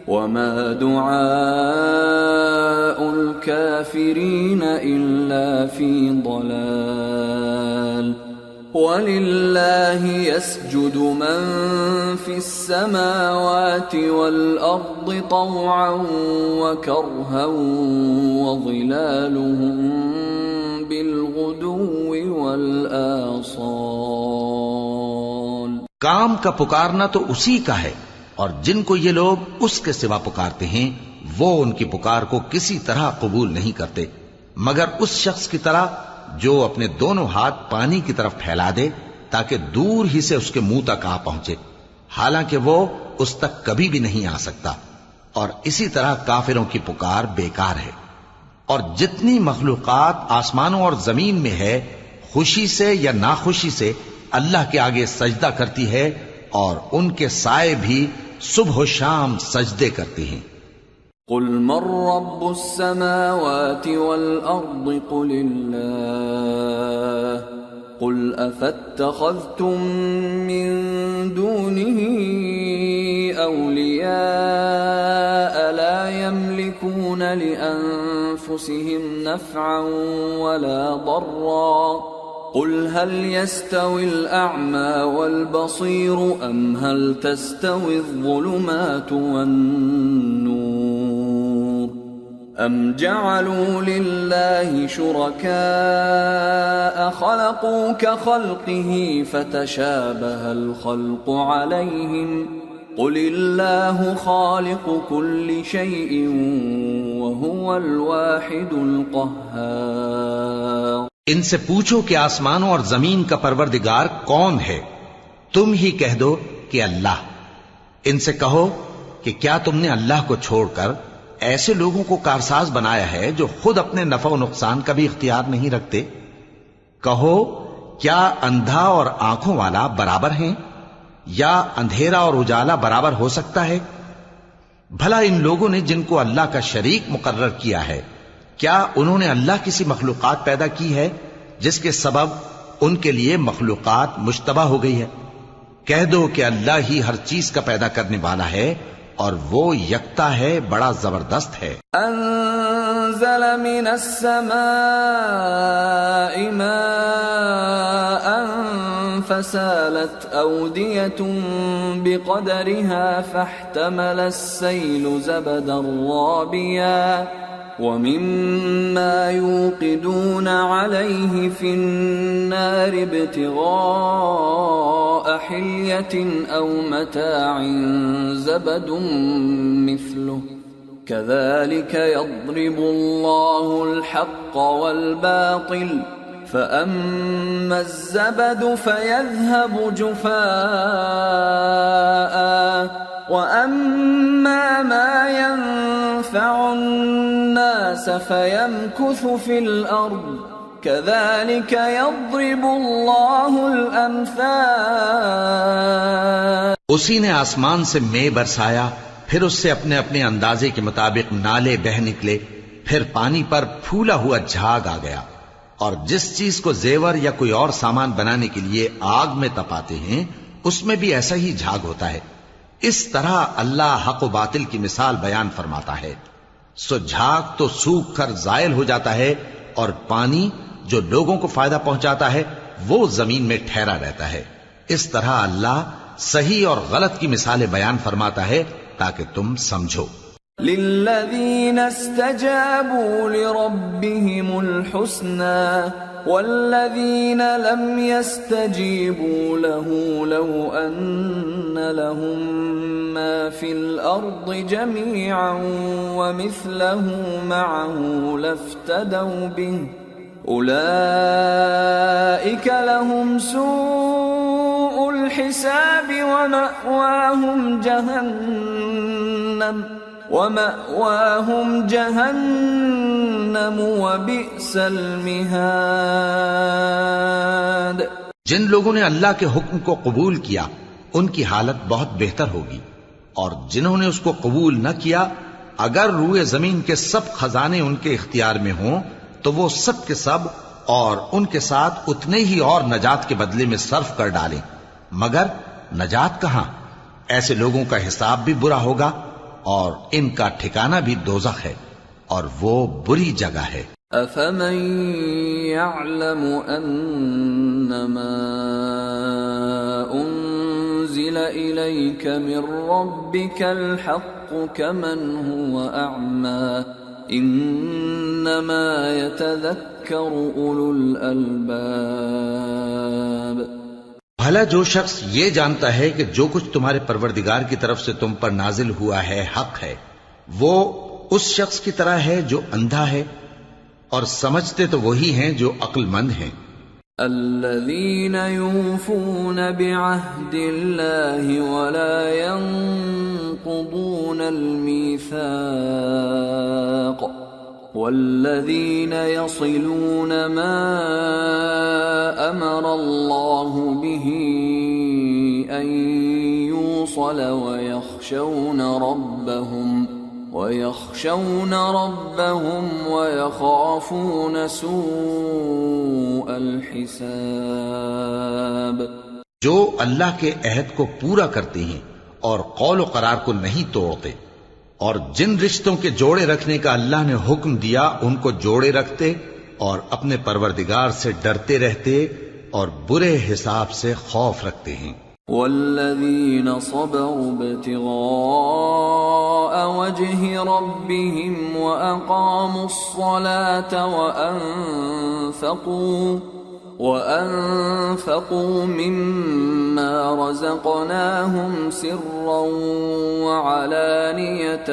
وما دعاء الكافرين إلا في ضلال. وَلِلَّهِ يَسْجُدُ مَن فِي السَّمَاوَاتِ وَالْأَرْضِ طَوْعًا وَكَرْهًا وَظِلَالُهُم بِالْغُدُوِّ وَالْآصَالِ. کام کا پکارنا تو اسی کا ہے، اور جن کو یہ لوگ اس کے سوا پکارتے ہیں وہ ان کی پکار کو کسی طرح قبول نہیں کرتے مگر اس شخص کی طرح جو اپنے دونوں ہاتھ پانی کی طرف پھیلا دے تاکہ دور ہی سے اس کے منہ تک آ پہنچے، حالانکہ وہ اس تک کبھی بھی نہیں آ سکتا. اور اسی طرح کافروں کی پکار بیکار ہے۔ اور جتنی مخلوقات آسمانوں اور زمین میں ہے خوشی سے یا ناخوشی سے اللہ کے آگے سجدہ کرتی ہے، اور ان کے سائے بھی صبح و شام سجدے کرتے ہیں۔ قل من رب السماوات والأرض قل الله قل أفاتخذتم من دونه أولياء لا يملكون لأنفسهم نفعا ولا ضرا قل هل يستوي الأعمى والبصير أم هل تستوي الظلمات والنور أم جعلوا لله شركاء خلقوا كخلقه فتشابه الخلق عليهم قل الله خالق كل شيء وهو الواحد القهار۔ ان سے پوچھو کہ آسمانوں اور زمین کا پروردگار کون ہے؟ تم ہی کہہ دو کہ اللہ۔ ان سے کہو کہ کیا تم نے اللہ کو چھوڑ کر ایسے لوگوں کو کارساز بنایا ہے جو خود اپنے نفع و نقصان کا بھی اختیار نہیں رکھتے؟ کہو کیا اندھا اور آنکھوں والا برابر ہیں، یا اندھیرا اور اجالا برابر ہو سکتا ہے؟ بھلا ان لوگوں نے جن کو اللہ کا شریک مقرر کیا ہے، کیا انہوں نے اللہ کسی مخلوقات پیدا کی ہے جس کے سبب ان کے لیے مخلوقات مشتبہ ہو گئی ہے؟ کہہ دو کہ اللہ ہی ہر چیز کا پیدا کرنے والا ہے، اور وہ یکتا ہے، بڑا زبردست ہے۔ انزل من السماء ماء فسالت أودية بقدرها فاحتمل السيل زبدا رابيا ومما يوقدون عليه في النار ابتغاء حلية أو متاع زبد مثله كذلك يضرب الله الحق والباطل فأما الزبد فيذهب جفاء وأما ما ينفع الناس فيمكث في الأرض كذلك يضرب الله الأمثال۔ اسی نے آسمان سے مے برسایا، پھر اس سے اپنے اپنے اندازے کے مطابق نالے بہہ نکلے، پھر پانی پر پھولا ہوا جھاگ آ گیا، اور جس چیز کو زیور یا کوئی اور سامان بنانے کے لیے آگ میں تپاتے ہیں اس میں بھی ایسا ہی جھاگ ہوتا ہے۔ اس طرح اللہ حق و باطل کی مثال بیان فرماتا ہے۔ سو جھاگ تو سوکھ کر زائل ہو جاتا ہے، اور پانی جو لوگوں کو فائدہ پہنچاتا ہے وہ زمین میں ٹھہرا رہتا ہے۔ اس طرح اللہ صحیح اور غلط کی مثالیں بیان فرماتا ہے تاکہ تم سمجھو۔ للذين استجابوا لربهم الحسنى والذين لم يستجيبوا له لو أن لهم ما في الأرض جميعا ومثله معه لافتدوا به أولئك لهم سوء الحساب ومأواهم جهنم وبئس المهاد۔ جن لوگوں نے اللہ کے حکم کو قبول کیا ان کی حالت بہت بہتر ہوگی، اور جنہوں نے اس کو قبول نہ کیا اگر روئے زمین کے سب خزانے ان کے اختیار میں ہوں تو وہ سب کے سب اور ان کے ساتھ اتنے ہی اور نجات کے بدلے میں صرف کر ڈالیں، مگر نجات کہاں؟ ایسے لوگوں کا حساب بھی برا ہوگا اور ان کا ٹھکانہ بھی دوزخ ہے، اور وہ بری جگہ ہے۔ أَفَمَن يَعْلَمُ أَنَّمَا أُنزِلَ إِلَيْكَ مِن رَّبِّكَ الْحَقُّ كَمَنْ هُوَ أَعْمَى إِنَّمَا يَتَذَكَّرُ أُولُو الْأَلْبَابِ۔ بھلا جو شخص یہ جانتا ہے کہ جو کچھ تمہارے پروردگار کی طرف سے تم پر نازل ہوا ہے حق ہے، وہ اس شخص کی طرح ہے جو اندھا ہے، اور سمجھتے تو وہی ہیں جو عقل مند ہیں۔ الذين يوفون بعهد الله ولا ينقضون الميثاق والذين يصلون ما أمر الله به أن يوصل ويخشون ربهم ويخافون سوء الحساب. جو اللہ کے عہد کو پورا کرتے ہیں اور قول و قرار کو نہیں توڑتے، اور جن رشتوں کے جوڑے رکھنے کا اللہ نے حکم دیا ان کو جوڑے رکھتے اور اپنے پروردگار سے ڈرتے رہتے اور برے حساب سے خوف رکھتے ہیں. والذین صبروا ابتغاء وجه ربهم وأقاموا الصلاة وأنفقوا مما رزقناهم سرا وعلانية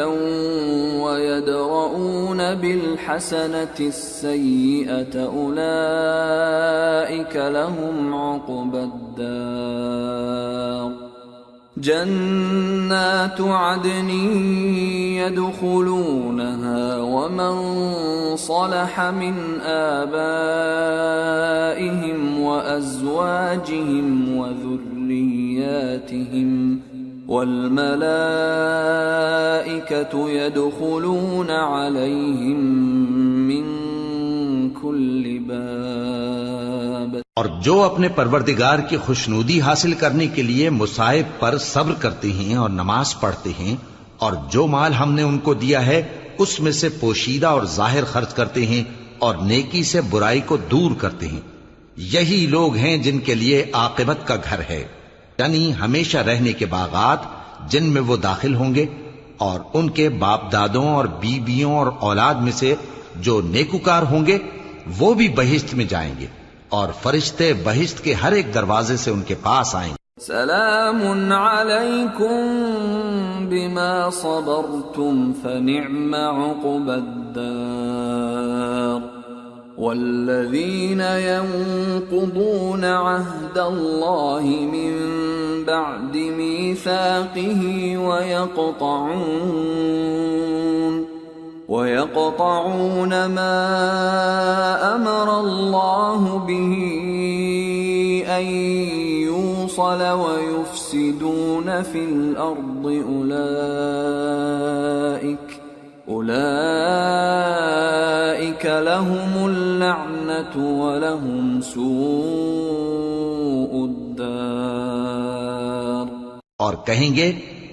ويدرؤون بالحسنة السيئة أولئك لهم عقبى الدار. جنات عدن يدخلونها ومن صلح من آبائهم وأزواجهم وذرياتهم والملائكة يدخلون عليهم من كل باب. اور جو اپنے پروردگار کی خوشنودی حاصل کرنے کے لیے مصائب پر صبر کرتے ہیں اور نماز پڑھتے ہیں اور جو مال ہم نے ان کو دیا ہے اس میں سے پوشیدہ اور ظاہر خرچ کرتے ہیں اور نیکی سے برائی کو دور کرتے ہیں، یہی لوگ ہیں جن کے لیے عاقبت کا گھر ہے، یعنی ہمیشہ رہنے کے باغات جن میں وہ داخل ہوں گے، اور ان کے باپ دادوں اور بیویوں اور اولاد میں سے جو نیکوکار ہوں گے وہ بھی بہشت میں جائیں گے، اور فرشتے بہشت کے ہر ایک دروازے سے ان کے پاس آئیں گے. سلام علیکم بما صبرتم فنعم عقبى الدار. والذین ينقضون عهد الله من بعد ميثاقه ويقطعون ما أمر الله به أن يوصل ويفسدون في الأرض أولئك لهم اللعنة ولهم سوء الدار. اور کہیں گے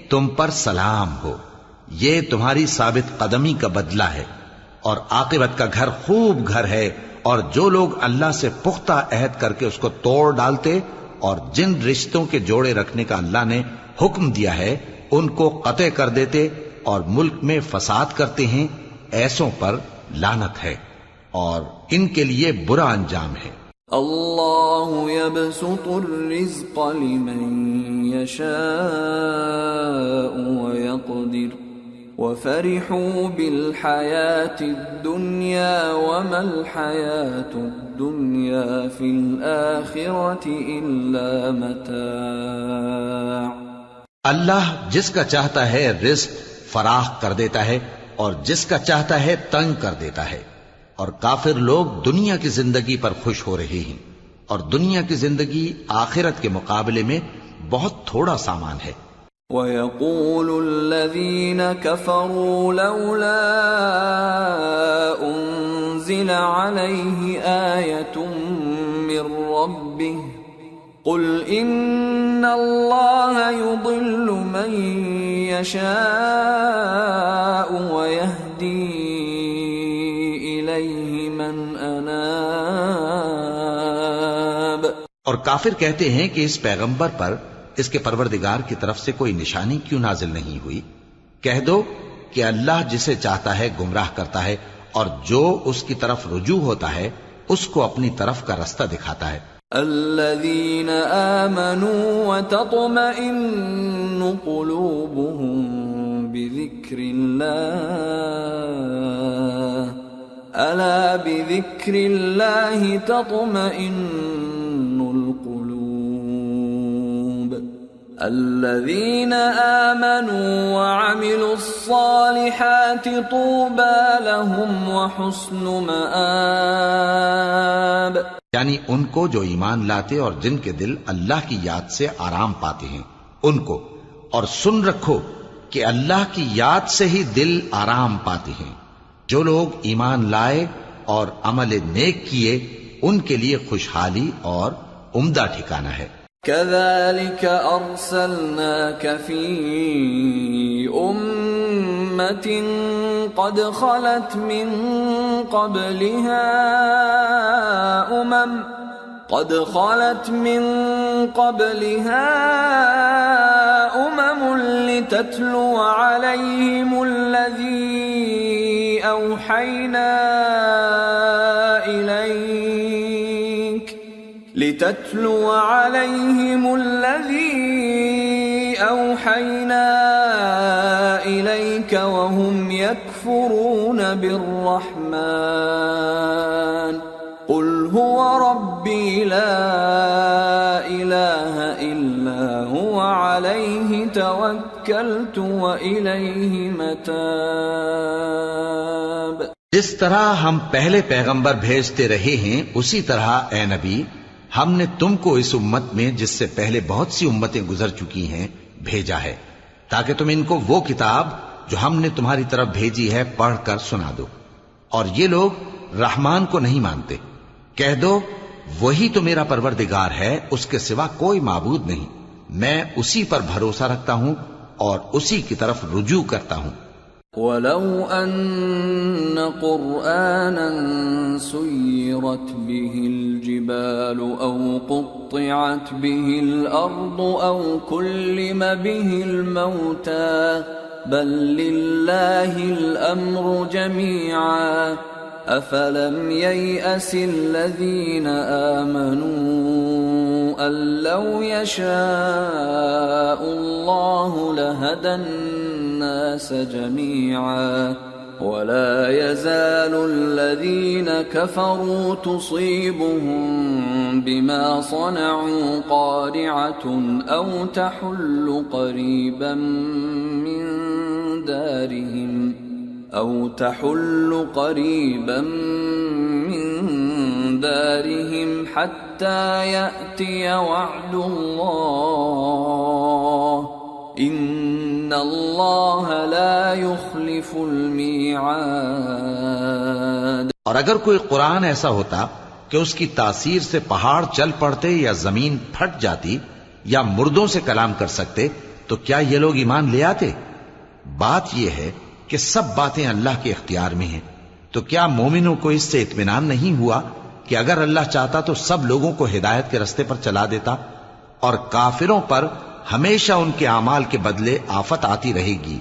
تم پر سلام ہو، یہ تمہاری ثابت قدمی کا بدلہ ہے، اور عاقبت کا گھر خوب گھر ہے. اور جو لوگ اللہ سے پختہ عہد کر کے اس کو توڑ ڈالتے اور جن رشتوں کے جوڑے رکھنے کا اللہ نے حکم دیا ہے ان کو قطع کر دیتے اور ملک میں فساد کرتے ہیں، ایسوں پر لعنت ہے اور ان کے لیے برا انجام ہے. اللہ يبسط الرزق لمن يشاء ويقدر وفرحوا بالحياة الدنيا وما الحياة الدنيا في الآخرة إلا متاع. اللہ جس کا چاہتا ہے رزق فراخ کر دیتا ہے اور جس کا چاہتا ہے تنگ کر دیتا ہے، اور کافر لوگ دنیا کی زندگی پر خوش ہو رہے ہیں، اور دنیا کی زندگی آخرت کے مقابلے میں بہت تھوڑا سامان ہے. وَيَقُولُ الَّذِينَ كَفَرُوا لَوْلَا أُنزِلَ عَلَيْهِ آيَةٌ مِّن رَّبِّهِ قُلْ إِنَّ اللَّهَ يُضِلُّ مَن يَشَاءُ وَيَهْدِي إِلَيْهِ مَنْ أَنَابَ. اور کافر کہتے ہیں کہ اس پیغمبر پر اس کے پروردگار کی طرف سے کوئی نشانی کیوں نازل نہیں ہوئی؟ کہہ دو کہ اللہ جسے چاہتا ہے گمراہ کرتا ہے، اور جو اس کی طرف رجوع ہوتا ہے اس کو اپنی طرف کا رستہ دکھاتا ہے. الذين آمنوا وتطمئن قلوبهم بذكر الله ألا بذكر الله تطمئن القلوب الذين آمنوا وعملوا الصالحات طوبى لهم وحسن مآب. یعنی ان کو جو ایمان لاتے اور جن کے دل اللہ کی یاد سے آرام پاتے ہیں ان کو، اور سن رکھو کہ اللہ کی یاد سے ہی دل آرام پاتے ہیں. جو لوگ ایمان لائے اور عمل نیک کیے ان کے لیے خوشحالی اور عمدہ ٹھکانہ ہے. كذلك أرسلناك في أمة قد خلت من قبلها أمم لتتلو عليهم الذي أوحينا إليك وهم يكفرون بالرحمن قل هو ربي لا إله إلا هو عليه توكلت وإليه متاب. جس طرح ہم پہلے پیغمبر بھیجتے رہے ہیں اسی طرح اے نبی ہم نے تم کو اس امت میں جس سے پہلے بہت سی امتیں گزر چکی ہیں بھیجا ہے تاکہ تم ان کو وہ کتاب جو ہم نے تمہاری طرف بھیجی ہے پڑھ کر سنا دو. اور یہ لوگ رحمان کو نہیں مانتے. کہہ دو وہی تو میرا پروردگار ہے، اس کے سوا کوئی معبود نہیں، میں اسی پر بھروسہ رکھتا ہوں اور اسی کی طرف رجوع کرتا ہوں. وَلَوْ أَنَّ قُرْآنًا سُيِّرَتْ بِهِ الْجِبَالُ أَوْ قُطِّعَتْ بِهِ الْأَرْضُ أَوْ كُلِّمَ بِهِ الْمَوْتَى بَل لِّلَّهِ الْأَمْرُ جَمِيعًا أَفَلَمْ يَيْأَسِ الَّذِينَ آمَنُوا أَن لَّوْ يَشَاءُ اللَّهُ لَهَدَى النَّاسَ جَمِيعًا وَلَا يَزَالُ الَّذِينَ كَفَرُوا تُصِيبُهُم بِمَا صَنَعُوا قَارِعَةٌ أَوْ تَحُلُّ قَرِيبًا من دارهم حتى يأتي وعد الله إن الله لا يخلف الميعاد. اور اگر کوئی قرآن ایسا ہوتا کہ اس کی تاثیر سے پہاڑ چل پڑتے یا زمین پھٹ جاتی یا مردوں سے کلام کر سکتے تو کیا یہ لوگ ایمان لے آتے؟ بات یہ ہے کہ سب باتیں اللہ کے اختیار میں ہیں. تو کیا مومنوں کو اس سے اطمینان نہیں ہوا کہ اگر اللہ چاہتا تو سب لوگوں کو ہدایت کے رستے پر چلا دیتا؟ اور کافروں پر ہمیشہ ان کے اعمال کے بدلے آفت آتی رہے گی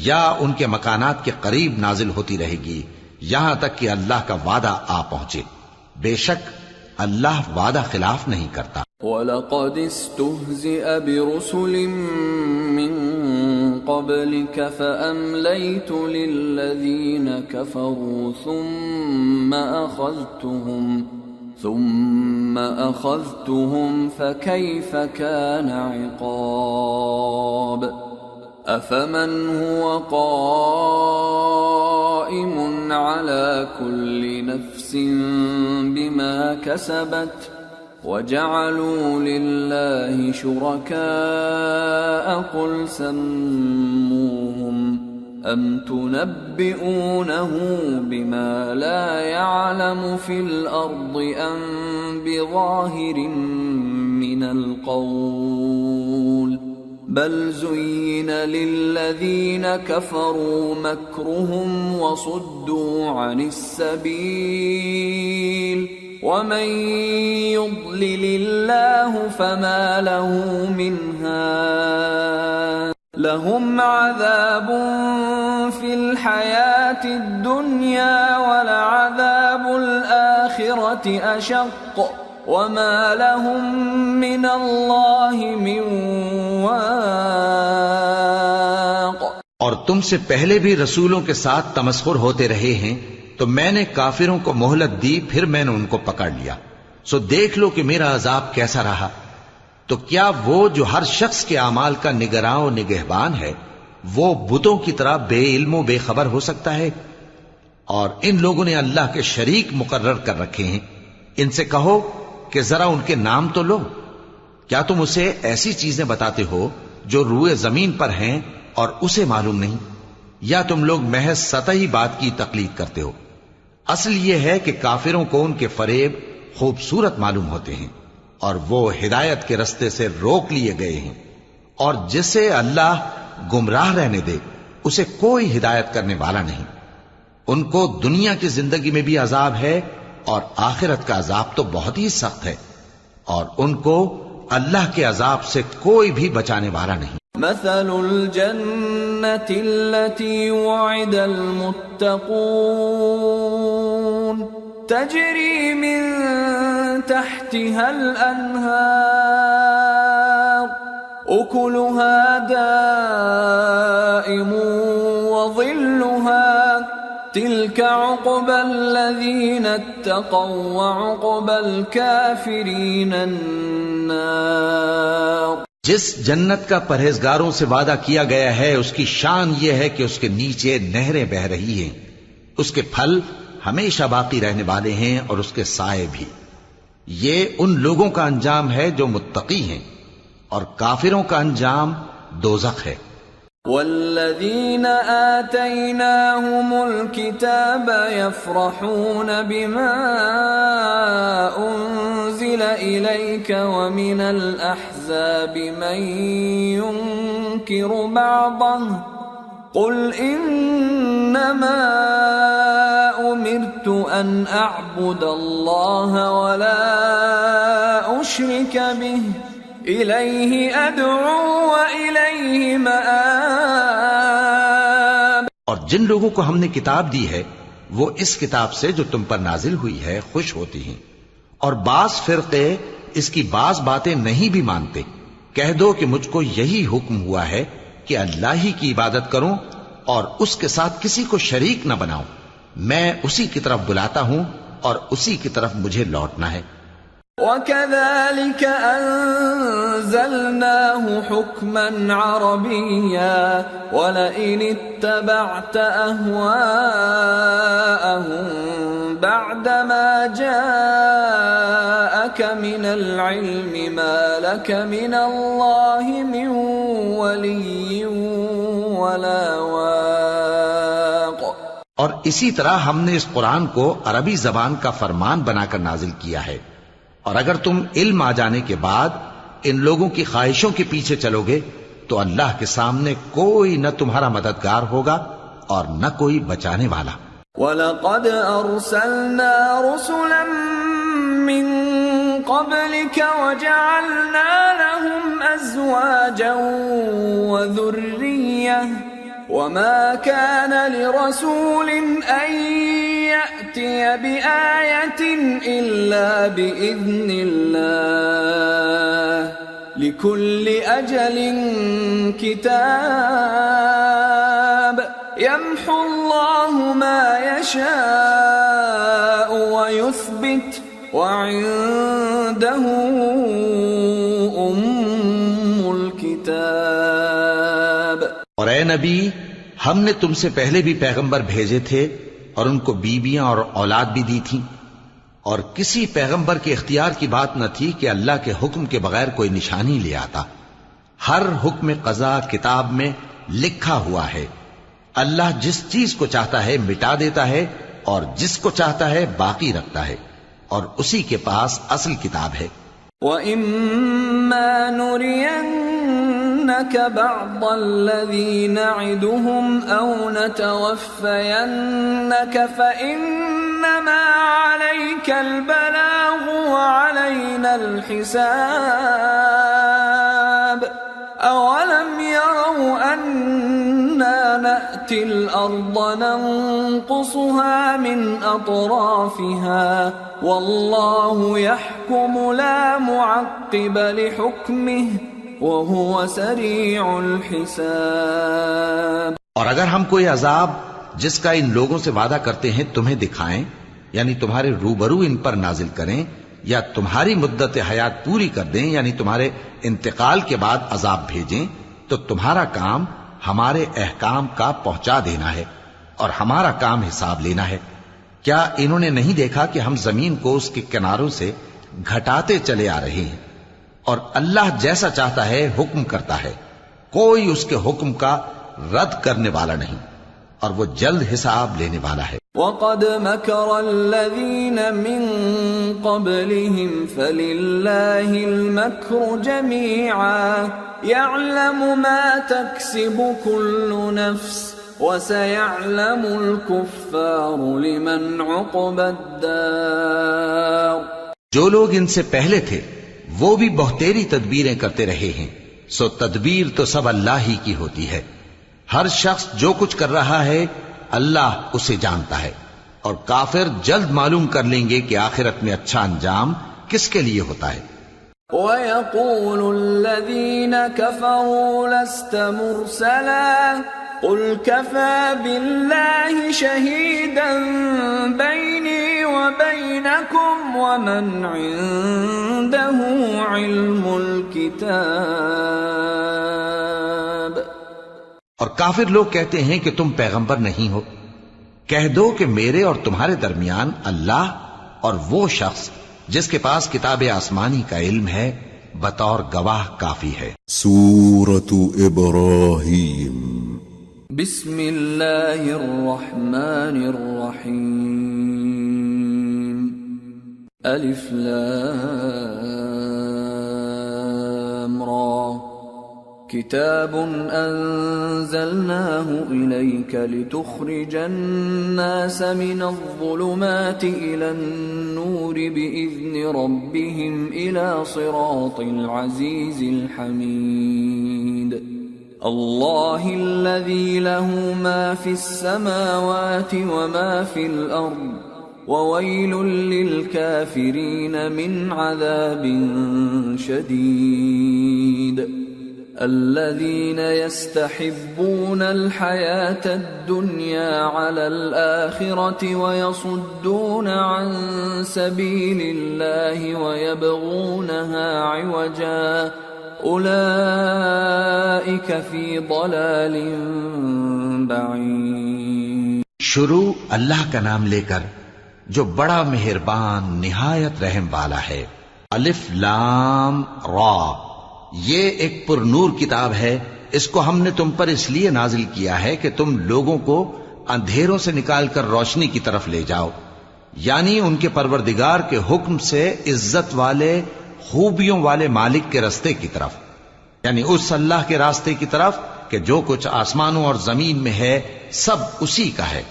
یا ان کے مکانات کے قریب نازل ہوتی رہے گی یہاں تک کہ اللہ کا وعدہ آ پہنچے. بے شک اللہ وعدہ خلاف نہیں کرتا. وَلَقَدِ اسْتُهْزِئَ بِرُسُلٍ مِّن قَبْلِكَ فَأَمْلَيْتُ لِلَّذِينَ كَفَرُوا ثُمَّ أَخَذْتُهُمْ فَكَيْفَ كَانَ عِقَابِ. أَفَمَنْ هُوَ قَائِمٌ عَلَى كُلِّ نَفْسٍ بِمَا كَسَبَتْ وَجَعَلُوا لِلَّهِ شُرَكَاءَ قُلْ سَمُّوهُمْ أَمْ تُنَبِّئُونَهُ بِمَا لَا يَعْلَمُ فِي الْأَرْضِ أَمْ بِظَاهِرٍ مِّنَ الْقَوْلِ بَلْ زُيِّنَ لِلَّذِينَ كَفَرُوا مَكْرُهُمْ وَصُدُّوا عَنِ السَّبِيلِ وَمَن يُضْلِلِ اللَّهُ فَمَا لَهُ مِنْ هَادٍ لَهُمْ عَذَابٌ فِي الْحَيَاةِ الدُّنْيَا وَلَعَذَابُ الْآخِرَةِ أَشَقُّ وَمَا لَهُم مِّنَ اللَّهِ مِن وَاقٍ. اور تم سے پہلے بھی رسولوں کے ساتھ تمسخر ہوتے رہے ہیں تو میں نے کافروں کو مہلت دی، پھر میں نے ان کو پکڑ لیا، سو دیکھ لو کہ میرا عذاب کیسا رہا۔ تو کیا وہ جو ہر شخص کے اعمال کا نگراں و نگہبان ہے، وہ بتوں کی طرح بے علم و بے خبر ہو سکتا ہے؟ اور ان لوگوں نے اللہ کے شریک مقرر کر رکھے ہیں، ان سے کہو کہ ذرا ان کے نام تو لو۔ کیا تم اسے ایسی چیزیں بتاتے ہو جو روئے زمین پر ہیں اور اسے معلوم نہیں، یا تم لوگ محض سطحی بات کی تقلید کرتے ہو؟ اصل یہ ہے کہ کافروں کو ان کے فریب خوبصورت معلوم ہوتے ہیں، اور وہ ہدایت کے رستے سے روک لیے گئے ہیں، اور جسے اللہ گمراہ رہنے دے اسے کوئی ہدایت کرنے والا نہیں۔ ان کو دنیا کی زندگی میں بھی عذاب ہے، اور آخرت کا عذاب تو بہت ہی سخت ہے، اور ان کو اللہ کے عذاب سے کوئی بھی بچانے والا نہیں۔ مثل الجنة التي وعد المتقون تجري من تحتها الأنهار أكلها دائم وظلها تلك عقبى الذين اتقوا وعقبى الكافرين النار۔ جس جنت کا پرہیزگاروں سے وعدہ کیا گیا ہے اس کی شان یہ ہے کہ اس کے نیچے نہریں بہ رہی ہیں، اس کے پھل ہمیشہ باقی رہنے والے ہیں اور اس کے سائے بھی۔ یہ ان لوگوں کا انجام ہے جو متقی ہیں، اور کافروں کا انجام دوزخ ہے۔ والذين آتيناهم الكتاب يفرحون بما أنزل إليك ومن الأحزاب من ينكر بعضه قل إنما أمرت أن أعبد الله ولا أشرك به إليه أدعو وإليه مآب۔ اور جن لوگوں کو ہم نے کتاب دی ہے وہ اس کتاب سے جو تم پر نازل ہوئی ہے خوش ہوتی ہیں، اور بعض فرقے اس کی بعض باتیں نہیں بھی مانتے۔ کہہ دو کہ مجھ کو یہی حکم ہوا ہے کہ اللہ ہی کی عبادت کروں اور اس کے ساتھ کسی کو شریک نہ بناؤں، میں اسی کی طرف بلاتا ہوں اور اسی کی طرف مجھے لوٹنا ہے۔ وَكَذَلِكَ أَنزَلْنَاهُ حُكْمًا عَرَبِيًّا وَلَئِنِ اتَّبَعْتَ أَهْوَاءَهُمْ بَعْدَمَا جَاءَكَ مِنَ الْعِلْمِ مَا لَكَ مِنَ اللَّهِ مِنْ وَلِيٍّ وَلَا وَاقٍ۔ اور اسی طرح ہم نے اس قرآن کو عربی زبان کا فرمان بنا کر نازل کیا ہے، اور اگر تم علم آ جانے کے بعد ان لوگوں کی خواہشوں کے پیچھے چلو گے تو اللہ کے سامنے کوئی نہ تمہارا مددگار ہوگا اور نہ کوئی بچانے والا۔ وَلَقَدْ أَرْسَلْنَا رُسُلًا مِّن قَبْلِكَ وَجَعَلْنَا لَهُمْ أَزْوَاجًا وَذُرِّيَّةً وَمَا كَانَ لِرَسُولٍ أَن يَأْتِيَ بِآيَةٍ إِلَّا بِإِذْنِ اللَّهِ لِكُلِّ أَجَلٍ كِتَابٌ يَمْحُو اللَّهُ مَا يَشَاءُ وَيُثْبِتُ وَعِندَهُ أُمُّ الْكِتَابِ۔ اور اے نبی، ہم نے تم سے پہلے بھی پیغمبر بھیجے تھے اور ان کو بیویاں اور اولاد بھی دی تھی، اور کسی پیغمبر کے اختیار کی بات نہ تھی کہ اللہ کے حکم کے بغیر کوئی نشانی لے آتا۔ ہر حکم قضا کتاب میں لکھا ہوا ہے۔ اللہ جس چیز کو چاہتا ہے مٹا دیتا ہے اور جس کو چاہتا ہے باقی رکھتا ہے، اور اسی کے پاس اصل کتاب ہے۔ وَإِمَّا نُرِيَنَّكَ بَعْضَ الَّذِي نَعِدُهُمْ أَوْ نَتَوَفَّيَنَّكَ فَإِنَّمَا عَلَيْكَ الْبَلَاغُ وَعَلَيْنَا الْحِسَابُ أَوَلَمْ يَرَوْا أَنَّا نَأْتِي الْأَرْضَ نَنقُصُهَا مِنْ أَطْرَافِهَا وَاللَّهُ يَحْكُمُ لَا مُعَقِّبَ لِحُكْمِهِ وَهُوَ سَرِيعُ الْحِسَابِ۔ اور اگر ہم کوئی عذاب جس کا ان لوگوں سے وعدہ کرتے ہیں تمہیں دکھائیں، یعنی تمہارے روبرو ان پر نازل کریں، یا تمہاری مدت حیات پوری کر دیں، یعنی تمہارے انتقال کے بعد عذاب بھیجیں، تو تمہارا کام ہمارے احکام کا پہنچا دینا ہے اور ہمارا کام حساب لینا ہے۔ کیا انہوں نے نہیں دیکھا کہ ہم زمین کو اس کے کناروں سے گھٹاتے چلے آ رہے ہیں، اور اللہ جیسا چاہتا ہے حکم کرتا ہے، کوئی اس کے حکم کا رد کرنے والا نہیں، اور وہ جلد حساب لینے والا ہے۔ وَقَدْ مَكَرَ الَّذِينَ مِن قَبْلِهِمْ فَلِلَّهِ الْمَكْرُ جَمِيعًا يَعْلَمُ مَا تَكْسِبُ كُلُّ نَفْسٍ وَسَيَعْلَمُ الْكُفَّارُ لِمَنْ عُقْبَى الدَّارِ۔ جو لوگ ان سے پہلے تھے وہ بھی بہتیری تدبیریں کرتے رہے ہیں، سو تدبیر تو سب اللہ ہی کی ہوتی ہے۔ ہر شخص جو کچھ کر رہا ہے اللہ اسے جانتا ہے، اور کافر جلد معلوم کر لیں گے کہ آخرت میں اچھا انجام کس کے لیے ہوتا ہے۔ وَيَقُولُ الَّذِينَ كَفَرُوا لَسْتَ مُرْسَلًا قُلْ كَفَى بِاللَّهِ شَهِيدًا بَيْنِي وَبَيْنَكُمْ وَمَنْ عِندَهُ عِلْمُ الْكِتَابِ۔ اور کافر لوگ کہتے ہیں کہ تم پیغمبر نہیں ہو، کہہ دو کہ میرے اور تمہارے درمیان اللہ اور وہ شخص جس کے پاس کتاب آسمانی کا علم ہے بطور گواہ کافی ہے۔ سورة ابراہیم۔ بسم اللہ الرحمن الرحیم۔ الف لام را۔ کتاب انزلناه الیک لتخرج الناس من الظلمات الى النور باذن ربهم الى صراط العزیز الحمید۔ اللہ الذی له ما فی السماوات وما فی الارض وویل للکافرین من عذاب شدید۔ الذين يستحبون الحياة الدنيا على الآخرة ويصدون عن سبيل الله ويبغونها عوجا أولئك في ضلال بعيد۔ شروع اللہ کا نام لے کر جو بڑا مہربان نہایت رحم والا ہے۔ الف لام را، یہ ایک پر نور کتاب ہے، اس کو ہم نے تم پر اس لیے نازل کیا ہے کہ تم لوگوں کو اندھیروں سے نکال کر روشنی کی طرف لے جاؤ، یعنی ان کے پروردگار کے حکم سے عزت والے خوبیوں والے مالک کے راستے کی طرف، یعنی اس اللہ کے راستے کی طرف کہ جو کچھ آسمانوں اور زمین میں ہے سب اسی کا ہے،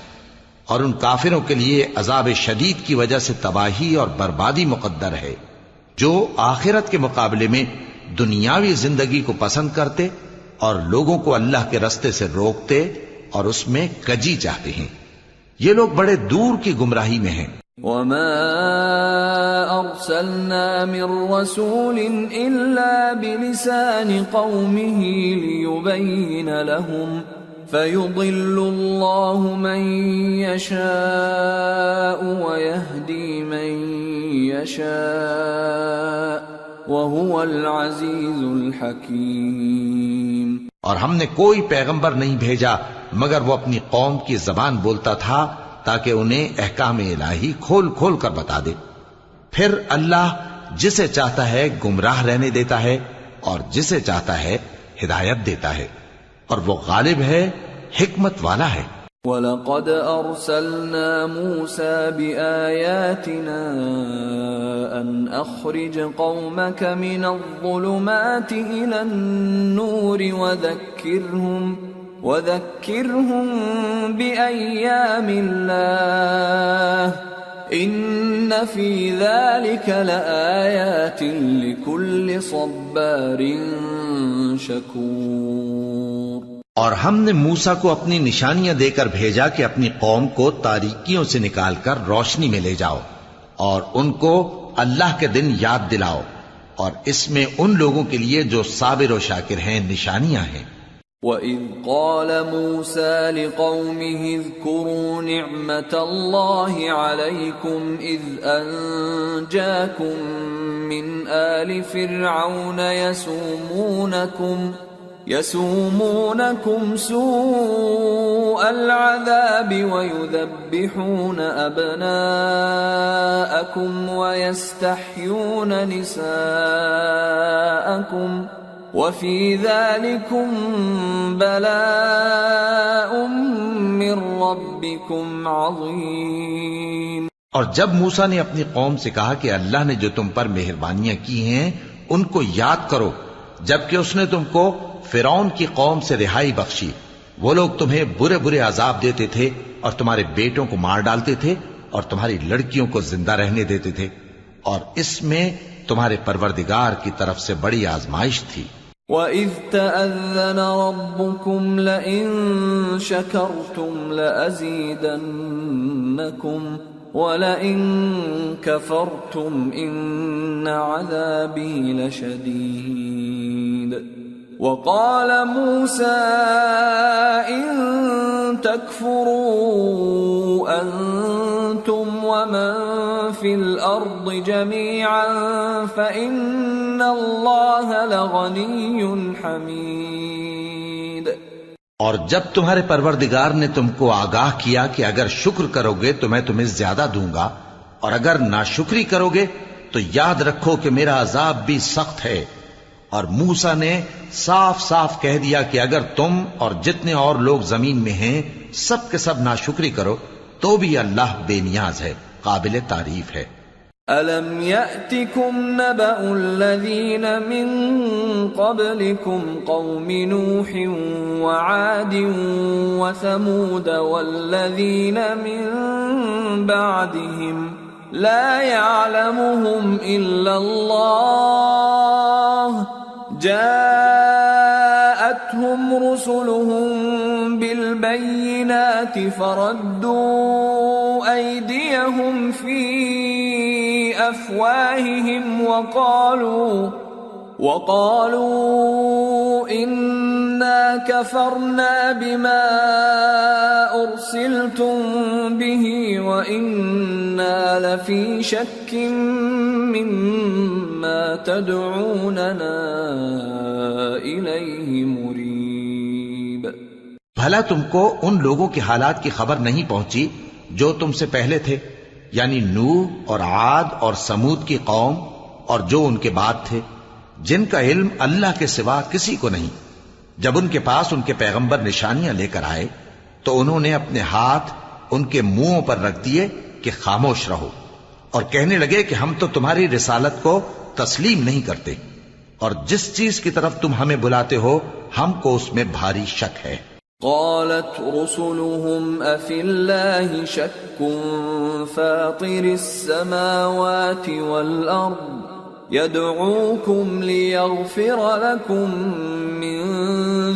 اور ان کافروں کے لیے عذاب شدید کی وجہ سے تباہی اور بربادی مقدر ہے، جو آخرت کے مقابلے میں دنیاوی زندگی کو پسند کرتے اور لوگوں کو اللہ کے راستے سے روکتے اور اس میں کجی چاہتے ہیں، یہ لوگ بڑے دور کی گمراہی میں ہیں۔ وما ارسلنا من رسول الا بلسان قومه ليبين لهم فيضل الله من يشاء ويهدي من يشاء وَهُوَ الْعَزِيزُ الْحَكِيمُ۔ اور ہم نے کوئی پیغمبر نہیں بھیجا مگر وہ اپنی قوم کی زبان بولتا تھا تاکہ انہیں احکام الہی کھول کھول کر بتا دے، پھر اللہ جسے چاہتا ہے گمراہ رہنے دیتا ہے اور جسے چاہتا ہے ہدایت دیتا ہے، اور وہ غالب ہے، حکمت والا ہے۔ وَلَقَدْ أَرْسَلْنَا مُوسَى بِآيَاتِنَا أَنْ أَخْرِجْ قَوْمَكَ مِنَ الظُّلُمَاتِ إِلَى النُّورِ وَذَكِّرْهُمْ بِأَيَّامِ اللَّهِ إِنَّ فِي ذَلِكَ لَآيَاتٍ لِكُلِّ صَبَّارٍ شَكُورٍ۔ اور ہم نے موسیٰ کو اپنی نشانیاں دے کر بھیجا کہ اپنی قوم کو تاریکیوں سے نکال کر روشنی میں لے جاؤ، اور ان کو اللہ کے دن یاد دلاؤ، اور اس میں ان لوگوں کے لیے جو صابر و شاکر ہیں نشانیاں ہیں۔ وَإِذْ قَالَ مُوسَى لِقَوْمِهِ اذْكُرُوا نِعْمَةَ اللَّهِ عَلَيْكُمْ إِذْ أَنْجَاكُمْ مِنْ آلِ فِرْعَوْنَ يَسُومُونَكُمْ سُوءَ الْعَذَابِ وَيُذَبِّحُونَ أَبْنَاءَكُمْ وَيَسْتَحْيُونَ نِسَاءَكُمْ وَفِي ذَلِكُمْ بَلَاءٌ مِّن رَّبِّكُمْ عَظِيمٌ۔ اور جب موسیٰ نے اپنی قوم سے کہا کہ اللہ نے جو تم پر مہربانیاں کی ہیں ان کو یاد کرو، جبکہ اس نے تم کو فرعون کی قوم سے رہائی بخشی، وہ لوگ تمہیں برے برے عذاب دیتے تھے اور تمہارے بیٹوں کو مار ڈالتے تھے اور تمہاری لڑکیوں کو زندہ رہنے دیتے تھے، اور اس میں تمہارے پروردگار کی طرف سے بڑی آزمائش تھی۔ وَإِذْ تَأَذَّنَ رَبُّكُمْ لَئِن شَكَرْتُمْ لَأَزِيدَنَّكُمْ وَلَئِن كَفَرْتُمْ إِنَّ عَذَابِي لَشَدِيدٌ۔ وَقَالَ مُوسَىٰ إِن تَكْفُرُوا أَنتُمْ وَمَن فِي الْأَرْضِ جَمِيعًا فَإِنَّ اللَّهَ لَغَنِيٌّ حَمِيدٌ۔ اور جب تمہارے پروردگار نے تم کو آگاہ کیا کہ اگر شکر کرو گے تو میں تمہیں زیادہ دوں گا، اور اگر ناشکری کرو گے تو یاد رکھو کہ میرا عذاب بھی سخت ہے۔ اور موسیٰ نے صاف صاف کہہ دیا کہ اگر تم اور جتنے اور لوگ زمین میں ہیں سب کے سب ناشکری کرو تو بھی اللہ بے نیاز ہے، قابل تعریف ہے۔ أَلَمْ يَأْتِكُمْ نَبَأُ الَّذِينَ مِن قَبْلِكُمْ قَوْمِ نُوحٍ وَعَادٍ وَثَمُودَ وَالَّذِينَ مِن بَعْدِهِمْ لَا يَعْلَمُهُمْ إِلَّا اللَّهُ جَاءَتْهُمْ رُسُلُهُم بِالْبَيِّنَاتِ فَرَدُّوا أَيْدِيَهُمْ فِي أَفْوَاهِهِمْ وَقَالُوا إِنَّا كَفَرْنَا بِمَا أُرْسِلْتُمْ بِهِ وَإِنَّا لَفِي شَكٍّ مِّمَّا تَدْعُونَنَا إِلَيْهِ مُرِيبٍ۔ بھلا تم کو ان لوگوں کے حالات کی خبر نہیں پہنچی جو تم سے پہلے تھے، یعنی نوح اور عاد اور سمود کی قوم اور جو ان کے بعد تھے، جن کا علم اللہ کے سوا کسی کو نہیں۔ جب ان کے پاس ان کے پیغمبر نشانیاں لے کر آئے تو انہوں نے اپنے ہاتھ ان کے منہوں پر رکھ دیے کہ خاموش رہو، اور کہنے لگے کہ ہم تو تمہاری رسالت کو تسلیم نہیں کرتے، اور جس چیز کی طرف تم ہمیں بلاتے ہو ہم کو اس میں بھاری شک ہے۔ قالت رسلهم أفي الله شك فاطر السماوات والأرض يدعوكم ليغفر لكم من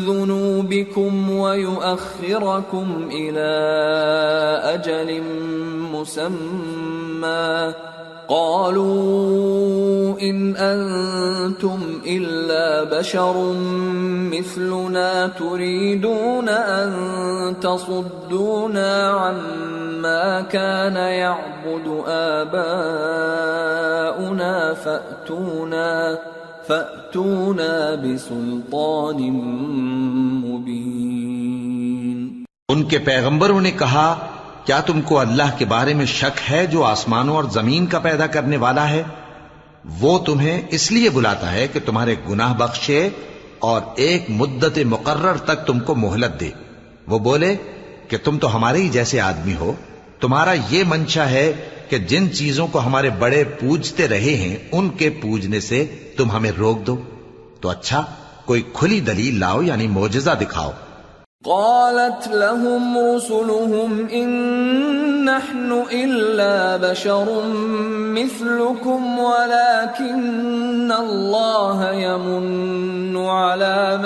ذنوبكم ويؤخركم إلى أجل مسمى قالوا إن أنتم إلا بشر مثلنا تريدون أن تصدونا عما كان يعبد آباؤنا فأتونا بسلطان مبين۔ ان کے پیغمبروں نے کہا کیا تم کو اللہ کے بارے میں شک ہے جو آسمانوں اور زمین کا پیدا کرنے والا ہے؟ وہ تمہیں اس لیے بلاتا ہے کہ تمہارے گناہ بخشے اور ایک مدت مقرر تک تم کو مہلت دے۔ وہ بولے کہ تم تو ہمارے ہی جیسے آدمی ہو، تمہارا یہ منشا ہے کہ جن چیزوں کو ہمارے بڑے پوجتے رہے ہیں ان کے پوجنے سے تم ہمیں روک دو، تو اچھا کوئی کھلی دلیل لاؤ، یعنی معجزہ دکھاؤ۔ قالت لهم رسلهم إن نحن إلا بشر مثلكم ولكن الله يمن على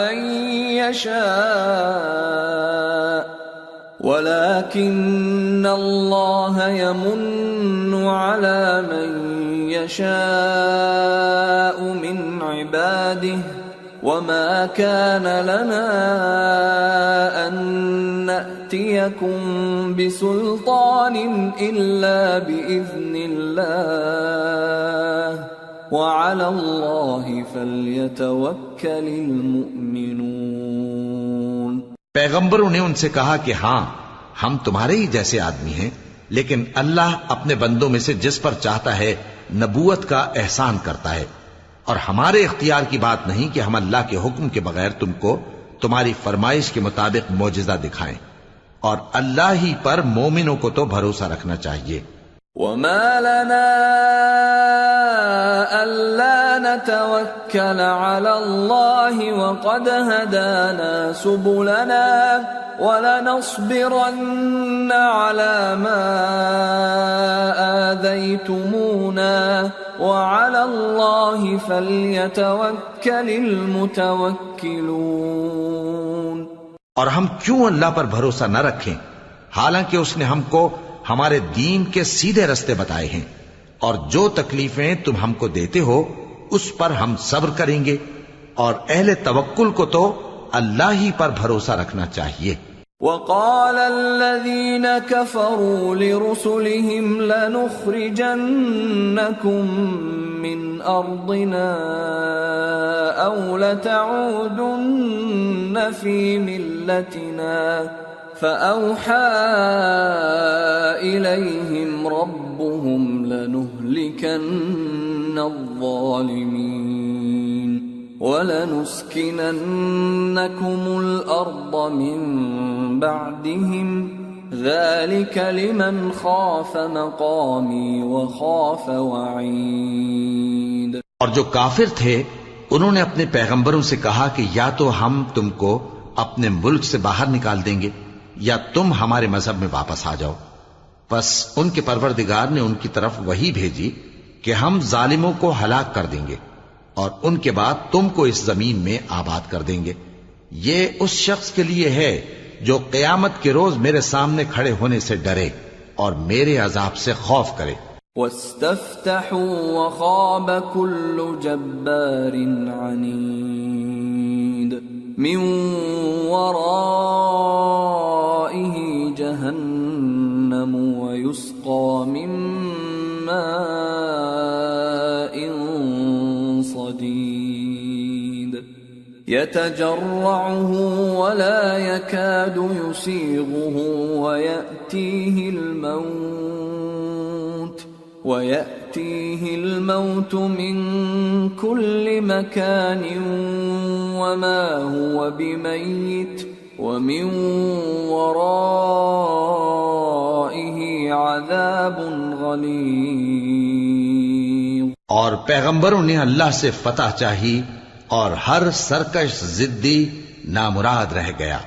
من يشاء من عباده وما كان لنا أن نأتيكم بسلطان إلا بإذن الله وعلى الله فليتوكل المؤمنون۔ پیغمبروں نے ان سے کہا کہ ہاں ہم تمہارے ہی جیسے آدمی ہیں، لیکن اللہ اپنے بندوں میں سے جس پر چاہتا ہے نبوت کا احسان کرتا ہے، اور ہمارے اختیار کی بات نہیں کہ ہم اللہ کے حکم کے بغیر تم کو تمہاری فرمائش کے مطابق معجزہ دکھائیں، اور اللہ ہی پر مومنوں کو تو بھروسہ رکھنا چاہیے۔ وما لنا ألا نتوكل على الله وقد هدانا سبلنا ولنصبرن على ما آذيتمونا وعلى الله فليتوكل المتوكلون۔ اور ہم کیوں اللہ پر بھروسہ نہ رکھیں حالانکہ اس نے ہم کو ہمارے دین کے سیدھے رستے بتائے ہیں، اور جو تکلیفیں تم ہم کو دیتے ہو اس پر ہم صبر کریں گے، اور اہل توکل کو تو اللہ ہی پر بھروسہ رکھنا چاہیے۔ وقال الذين كفروا لرسلهم لنخرجنكم من أرضنا أو لتعودن في ملتنا فأوحى إليهم ربهم لنهلكن الظالمين وَلَنُسْكِنَنَّكُمُ الْأَرْضَ مِنْ بَعْدِهِمْ ذَلِكَ لِمَنْ خَافَ مَقَامِي وَخَافَ وَعِيدِ۔ اور جو کافر تھے انہوں نے اپنے پیغمبروں سے کہا کہ یا تو ہم تم کو اپنے ملک سے باہر نکال دیں گے یا تم ہمارے مذہب میں واپس آ جاؤ۔ بس ان کے پروردگار نے ان کی طرف وحی بھیجی کہ ہم ظالموں کو ہلاک کر دیں گے اور ان کے بعد تم کو اس زمین میں آباد کر دیں گے۔ یہ اس شخص کے لیے ہے جو قیامت کے روز میرے سامنے کھڑے ہونے سے ڈرے اور میرے عذاب سے خوف کرے۔ وَاسْتَفْتَحُوا وَخَابَ كُلُّ جَبَّارٍ عَنِيدٍ مِّن وَرَائِهِ جَهَنَّمُ وَيُسْقَى مِن مَّاءٍ صديد يتجرعه ولا يكاد يسيغه ويأتيه الموت من كل مكان وما هو بميت ومن ورائه عذاب غليظ۔ اور پیغمبروں نے اللہ سے فتح چاہی اور ہر سرکش ضدی نامراد رہ گیا۔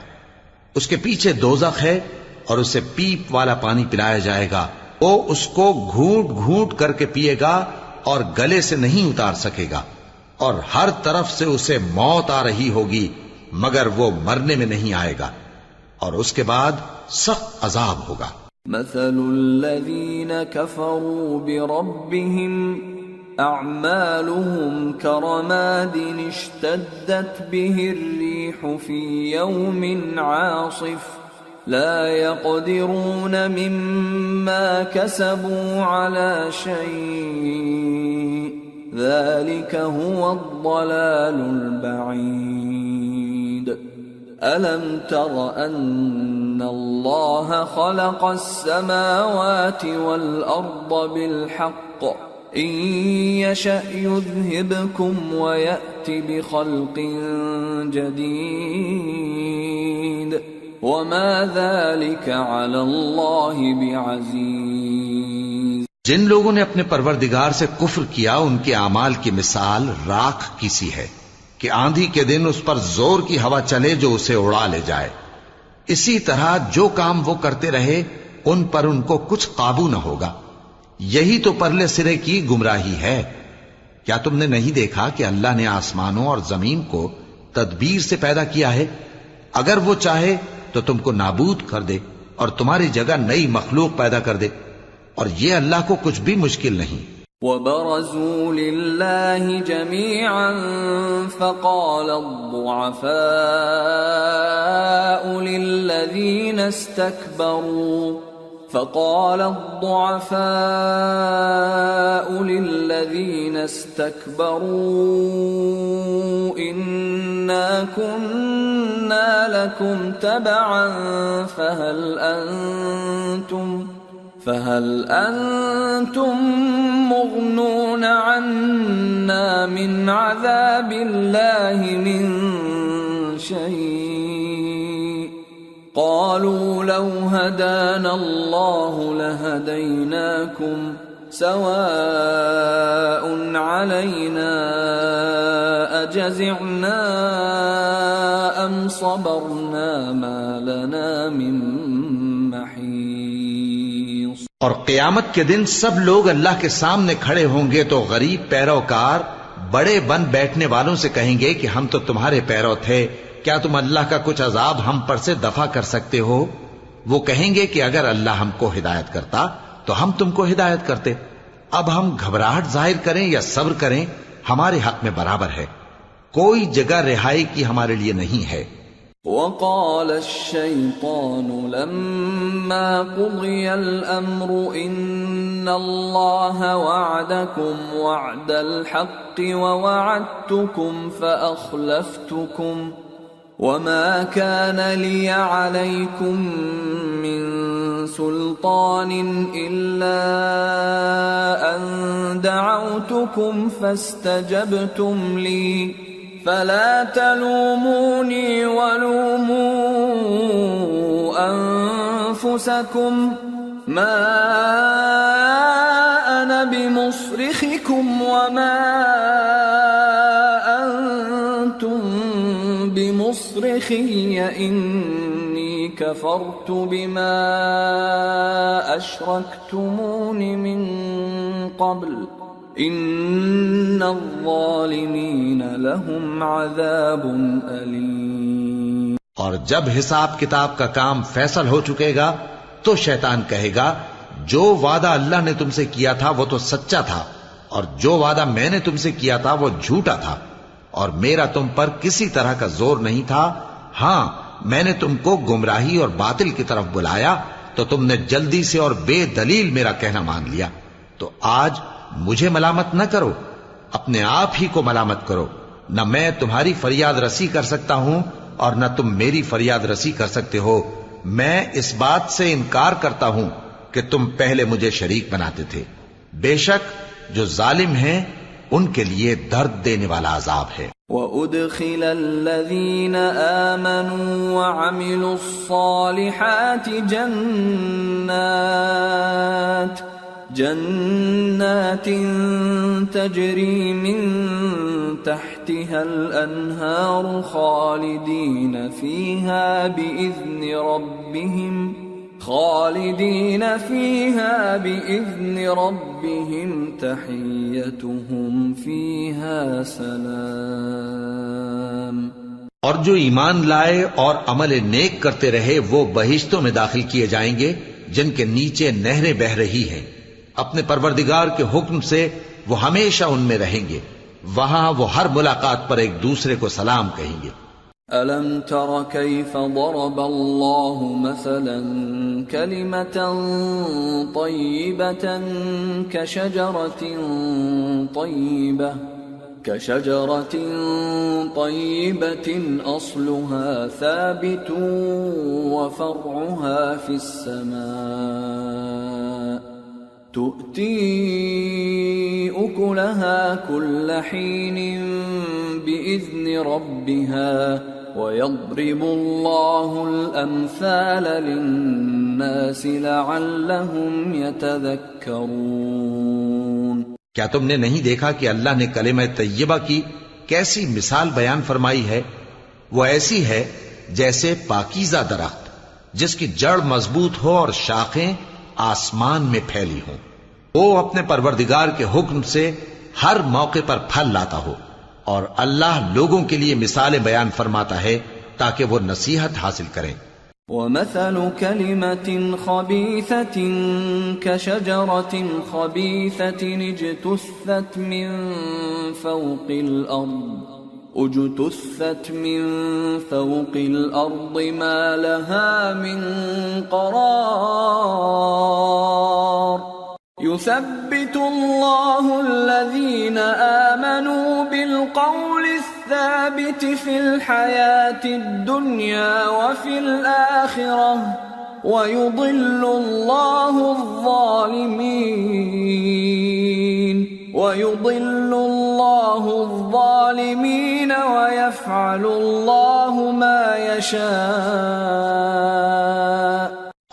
اس کے پیچھے دوزخ ہے اور اسے پیپ والا پانی پلایا جائے گا، وہ اس کو گھونٹ گھونٹ کر کے پیے گا اور گلے سے نہیں اتار سکے گا، اور ہر طرف سے اسے موت آ رہی ہوگی مگر وہ مرنے میں نہیں آئے گا، اور اس کے بعد سخت عذاب ہوگا۔ مثل الذين كفروا بربهم أعمالهم كرماد اشتدت به الريح في يوم عاصف لا يقدرون مما كسبوا على شيء ذلك هو الضلال البعيد۔ ألم تر أن الله خلق السماوات والأرض بالحق إن يشأ يذهبكم ويأت بخلق جديد وما ذلك على الله بعزيز۔ جن لوگوں نے اپنے پروردگار سے کفر کیا ان کے اعمال کی مثال راکھ کی سی ہے کہ آندھی کے دن اس پر زور کی ہوا چلے جو اسے اڑا لے جائے۔ اسی طرح جو کام وہ کرتے رہے ان پر ان کو کچھ قابو نہ ہوگا۔ یہی تو پرلے سرے کی گمراہی ہے۔ کیا تم نے نہیں دیکھا کہ اللہ نے آسمانوں اور زمین کو تدبیر سے پیدا کیا ہے؟ اگر وہ چاہے تو تم کو نابود کر دے اور تمہاری جگہ نئی مخلوق پیدا کر دے، اور یہ اللہ کو کچھ بھی مشکل نہیں۔ وبرزوا لله جميعا فقال الضعفاء للذين استكبروا إنا كنا لكم تبعا فهل أنتم مغنون عنا من عذاب الله من شيء قالوا لو هدانا الله لهديناكم سواء علينا أجزعنا أم صبرنا ما لنا من محيص۔ اور قیامت کے دن سب لوگ اللہ کے سامنے کھڑے ہوں گے تو غریب پیروکار بڑے بن بیٹھنے والوں سے کہیں گے کہ ہم تو تمہارے پیرو تھے، کیا تم اللہ کا کچھ عذاب ہم پر سے دفع کر سکتے ہو؟ وہ کہیں گے کہ اگر اللہ ہم کو ہدایت کرتا تو ہم تم کو ہدایت کرتے۔ اب ہم گھبراہٹ ظاہر کریں یا صبر کریں ہمارے حق میں برابر ہے، کوئی جگہ رہائی کی ہمارے لیے نہیں ہے۔ وقال الشيطان لما قضي الأمر إن الله وعدكم وعد الحق ووعدتكم فأخلفتكم وما كان لي عليكم من سلطان إلا أن دعوتكم فاستجبتم لي فلا تلوموني ولوموا أنفسكم ما أنا بمصرخكم وما أنتم بمصرخي إني كفرت بما أشركتمون من قبل ان الظالمین لهم عذاب علیم۔ اور جب حساب کتاب کا کام فیصل ہو چکے گا تو شیطان کہے گا جو وعدہ اللہ نے تم سے کیا تھا وہ تو سچا تھا، اور جو وعدہ میں نے تم سے کیا تھا وہ جھوٹا تھا، اور میرا تم پر کسی طرح کا زور نہیں تھا۔ ہاں میں نے تم کو گمراہی اور باطل کی طرف بلایا تو تم نے جلدی سے اور بے دلیل میرا کہنا مان لیا، تو آج مجھے ملامت نہ کرو، اپنے آپ ہی کو ملامت کرو۔ نہ میں تمہاری فریاد رسی کر سکتا ہوں اور نہ تم میری فریاد رسی کر سکتے ہو۔ میں اس بات سے انکار کرتا ہوں کہ تم پہلے مجھے شریک بناتے تھے۔ بے شک جو ظالم ہیں ان کے لیے درد دینے والا عذاب ہے۔ وَأُدْخِلَ الَّذِينَ آمَنُوا وَعَمِلُوا الصَّالِحَاتِ جنات تجری من تحتها الانہار خالدین فیہا بإذن ربهم تحیتهم فیہا سلام۔ اور جو ایمان لائے اور عمل نیک کرتے رہے وہ بہشتوں میں داخل کیے جائیں گے جن کے نیچے نہریں بہہ رہی ہیں، اپنے پروردگار کے حکم سے وہ ہمیشہ ان میں رہیں گے، وہاں وہ ہر ملاقات پر ایک دوسرے کو سلام کہیں گے۔ أَلَمْ تَرَ كَيْفَ ضَرَبَ اللَّهُ مَثَلًا كَلِمَةً طَيِّبَةً كَشَجَرَةٍ طَيِّبَةٍ أَصْلُهَا ثَابِتٌ وَفَرْعُهَا فِي السَّمَاءِ تُؤْتِي أُكُلَهَا كُلَّ حِينٍ بِإِذْنِ رَبِّهَا وَيَضْرِبُ اللَّهُ الْأَمْثَالَ لِلنَّاسِ لَعَلَّهُمْ يَتَذَكَّرُونَ۔ کیا تم نے نہیں دیکھا کہ اللہ نے کلمہ طیبہ کی کیسی مثال بیان فرمائی ہے؟ وہ ایسی ہے جیسے پاکیزہ درخت جس کی جڑ مضبوط ہو اور شاخیں آسمان میں پھیلی ہوں، وہ اپنے پروردگار کے حکم سے ہر موقع پر پھل لاتا ہو، اور اللہ لوگوں کے لیے مثالیں بیان فرماتا ہے تاکہ وہ نصیحت حاصل کریں۔ ومثل كلمة خبيثة كشجرة خبيثة اجتثت من فوق الأرض ما لها من قرار يثبت الله الذين آمنوا بالقول الثابت في الحياة الدنيا وفي الآخرة ويضل الله الظالمين ويفعل الله ما يشاء.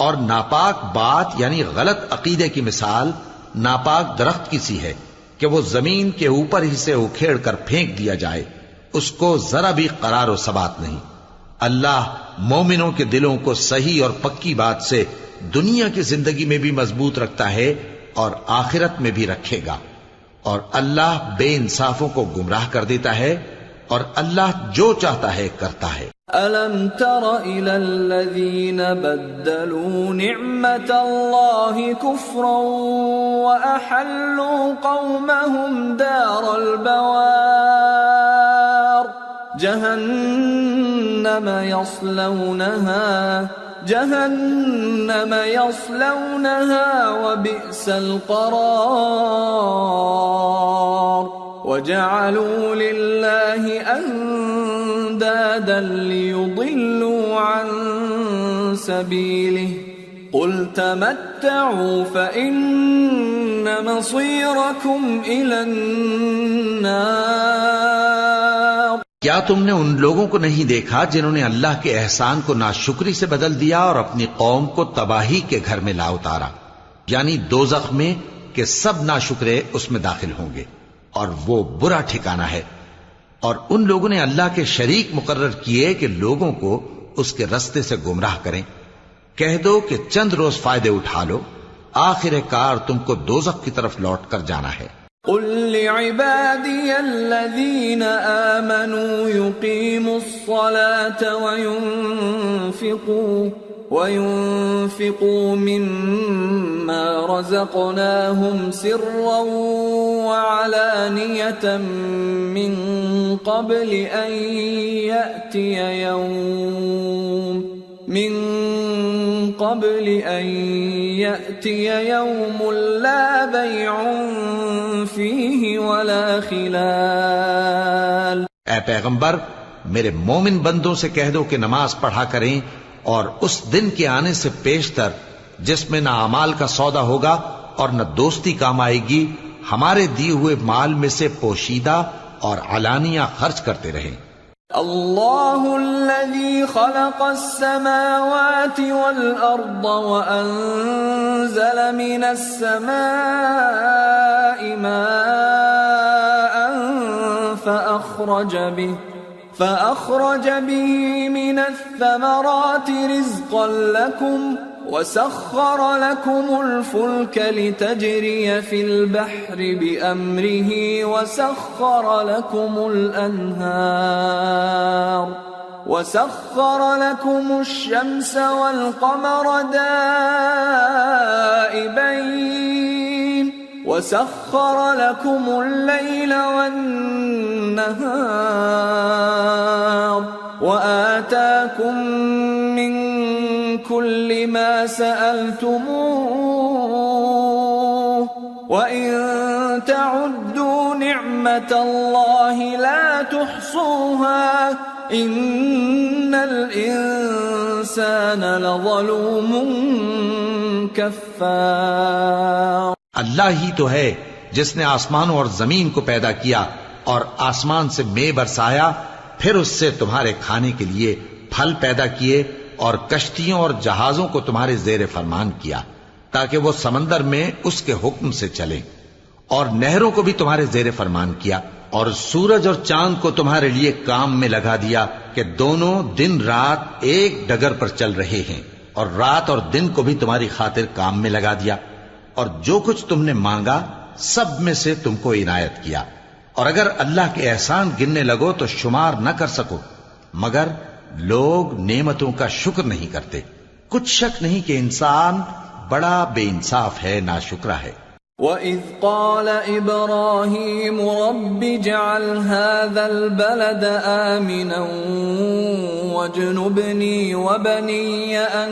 اور ناپاک بات یعنی غلط عقیدے کی مثال ناپاک درخت کی سی ہے کہ وہ زمین کے اوپر ہی سے اکھیڑ کر پھینک دیا جائے، اس کو ذرا بھی قرار و ثبات نہیں. اللہ مومنوں کے دلوں کو صحیح اور پکی بات سے دنیا کی زندگی میں بھی مضبوط رکھتا ہے اور آخرت میں بھی رکھے گا. اور اللہ بے انصافوں کو گمراہ کر دیتا ہے اور اللہ جو چاہتا ہے کرتا ہے. أَلَمْ تَرَ إِلَى الَّذِينَ بَدَّلُوا نِعْمَةَ اللَّهِ كُفْرًا وَأَحَلُّوا قَوْمَهُمْ دَارَ الْبَوَارِ جهنم يصلونها وبئس القرار وجعلوا لله أندادا ليضلوا عن سبيله قل تمتعوا فإن مصيركم إلى النار. کیا تم نے ان لوگوں کو نہیں دیکھا جنہوں نے اللہ کے احسان کو ناشکری سے بدل دیا اور اپنی قوم کو تباہی کے گھر میں لا اتارا، یعنی دوزخ میں کہ سب ناشکرے اس میں داخل ہوں گے اور وہ برا ٹھکانہ ہے. اور ان لوگوں نے اللہ کے شریک مقرر کیے کہ لوگوں کو اس کے رستے سے گمراہ کریں. کہہ دو کہ چند روز فائدے اٹھا لو، آخر کار تم کو دوزخ کی طرف لوٹ کر جانا ہے. قل لعبادي الذين آمنوا يقيموا الصلاة وينفقوا مما رزقناهم سرا وعلانية من قبل أن يأتي يوم لا بيع فيه ولا خلال. اے پیغمبر میرے مومن بندوں سے کہہ دو کہ نماز پڑھا کریں اور اس دن کے آنے سے پیشتر جس میں نہ اعمال کا سودا ہوگا اور نہ دوستی کام آئے گی، ہمارے دیے ہوئے مال میں سے پوشیدہ اور علانیہ خرچ کرتے رہیں. اللہ الذي خلق السماوات والأرض وأنزل من السماء ماء فأخرج به من الثمرات رزقا لكم وسخر لكم الفلك لتجري في البحر بأمره وسخر لكم الشمس والقمر دائبين وسخر لكم الليل والنهار وآتاكم من كل ما سألتموه وإن تعدوا نعمة الله لا تحصوها إن الإنسان لظلوم كفار. اللہ ہی تو ہے جس نے آسمانوں اور زمین کو پیدا کیا اور آسمان سے مے برسایا، پھر اس سے تمہارے کھانے کے لیے پھل پیدا کیے اور کشتیوں اور جہازوں کو تمہارے زیر فرمان کیا تاکہ وہ سمندر میں اس کے حکم سے چلیں، اور نہروں کو بھی تمہارے زیر فرمان کیا، اور سورج اور چاند کو تمہارے لیے کام میں لگا دیا کہ دونوں دن رات ایک ڈگر پر چل رہے ہیں، اور رات اور دن کو بھی تمہاری خاطر کام میں لگا دیا، اور جو کچھ تم نے مانگا سب میں سے تم کو عنایت کیا. اور اگر اللہ کے احسان گننے لگو تو شمار نہ کر سکو، مگر لوگ نعمتوں کا شکر نہیں کرتے. کچھ شک نہیں کہ انسان بڑا بے انصاف ہے، ناشکرا ہے. وَإِذْ قَالَ إِبْرَاهِيمُ رَبِّ اجْعَلْ هَذَا الْبَلَدَ آمِنًا وَاجْنُبْنِي وَبَنِيَّ أَن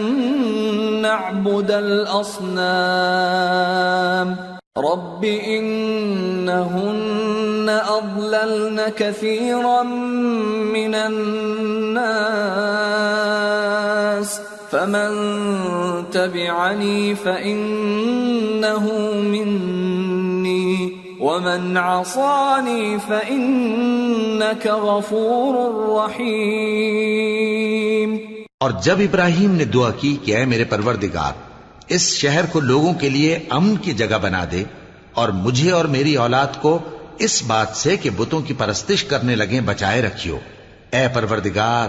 نَّعْبُدَ الْأَصْنَامَ رَبِّ إِنَّهُنَّ أَضْلَلْنَ كَثِيرًا مِّنَ النَّاسِ فَمَن تَبِعَنِي فَإِنَّهُ مِنِّي وَمَنْ عَصَانِي فَإِنَّكَ غَفُورٌ رَّحِيمٌ. اور جب ابراہیم نے دعا کی کہ اے میرے پروردگار، اس شہر کو لوگوں کے لیے امن کی جگہ بنا دے اور مجھے اور میری اولاد کو اس بات سے کہ بتوں کی پرستش کرنے لگیں بچائے رکھیو. اے پروردگار،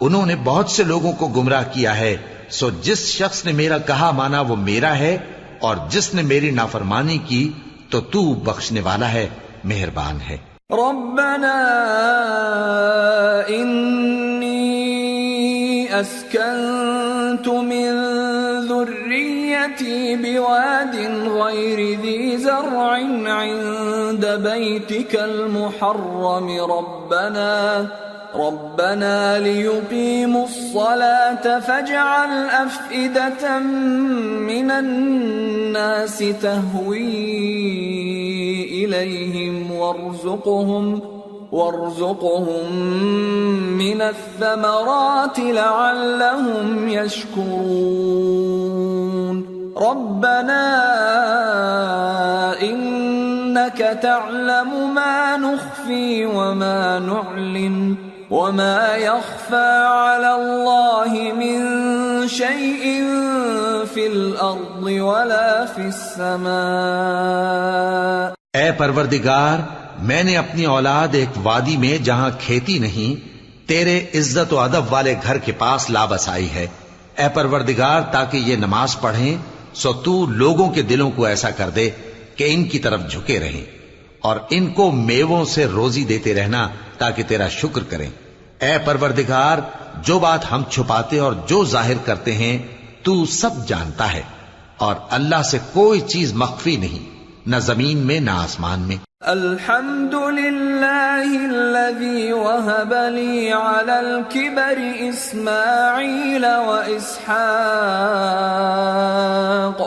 انہوں نے بہت سے لوگوں کو گمراہ کیا ہے، سو جس شخص نے میرا کہا مانا وہ میرا ہے، اور جس نے میری نافرمانی کی تو تو بخشنے والا ہے، مہربان ہے. ربنا انی اسکنت من ذریتی بواد غیر ذی زرع عند بیتک المحرم ربنا ليقيموا الصلاة فاجعل أفئدة من الناس تهوي إليهم وارزقهم من الثمرات لعلهم يشكرون. ربنا إنك تعلم ما نخفي وما نعلن وما يخفى على الله من شيء في الأرض ولا في السماء. اے پروردگار، میں نے اپنی اولاد ایک وادی میں جہاں کھیتی نہیں تیرے عزت و ادب والے گھر کے پاس لا بسائی ہے. اے پروردگار، تاکہ یہ نماز پڑھیں سو تو لوگوں کے دلوں کو ایسا کر دے کہ ان کی طرف جھکے رہیں، اور ان کو میووں سے روزی دیتے رہنا تاکہ تیرا شکر کریں. اے پروردگار، جو بات ہم چھپاتے اور جو ظاہر کرتے ہیں تو سب جانتا ہے، اور اللہ سے کوئی چیز مخفی نہیں، نہ زمین میں نہ آسمان میں. الحمد للہ الذی وہب لی علی الکبر اسماعیل و اسحاق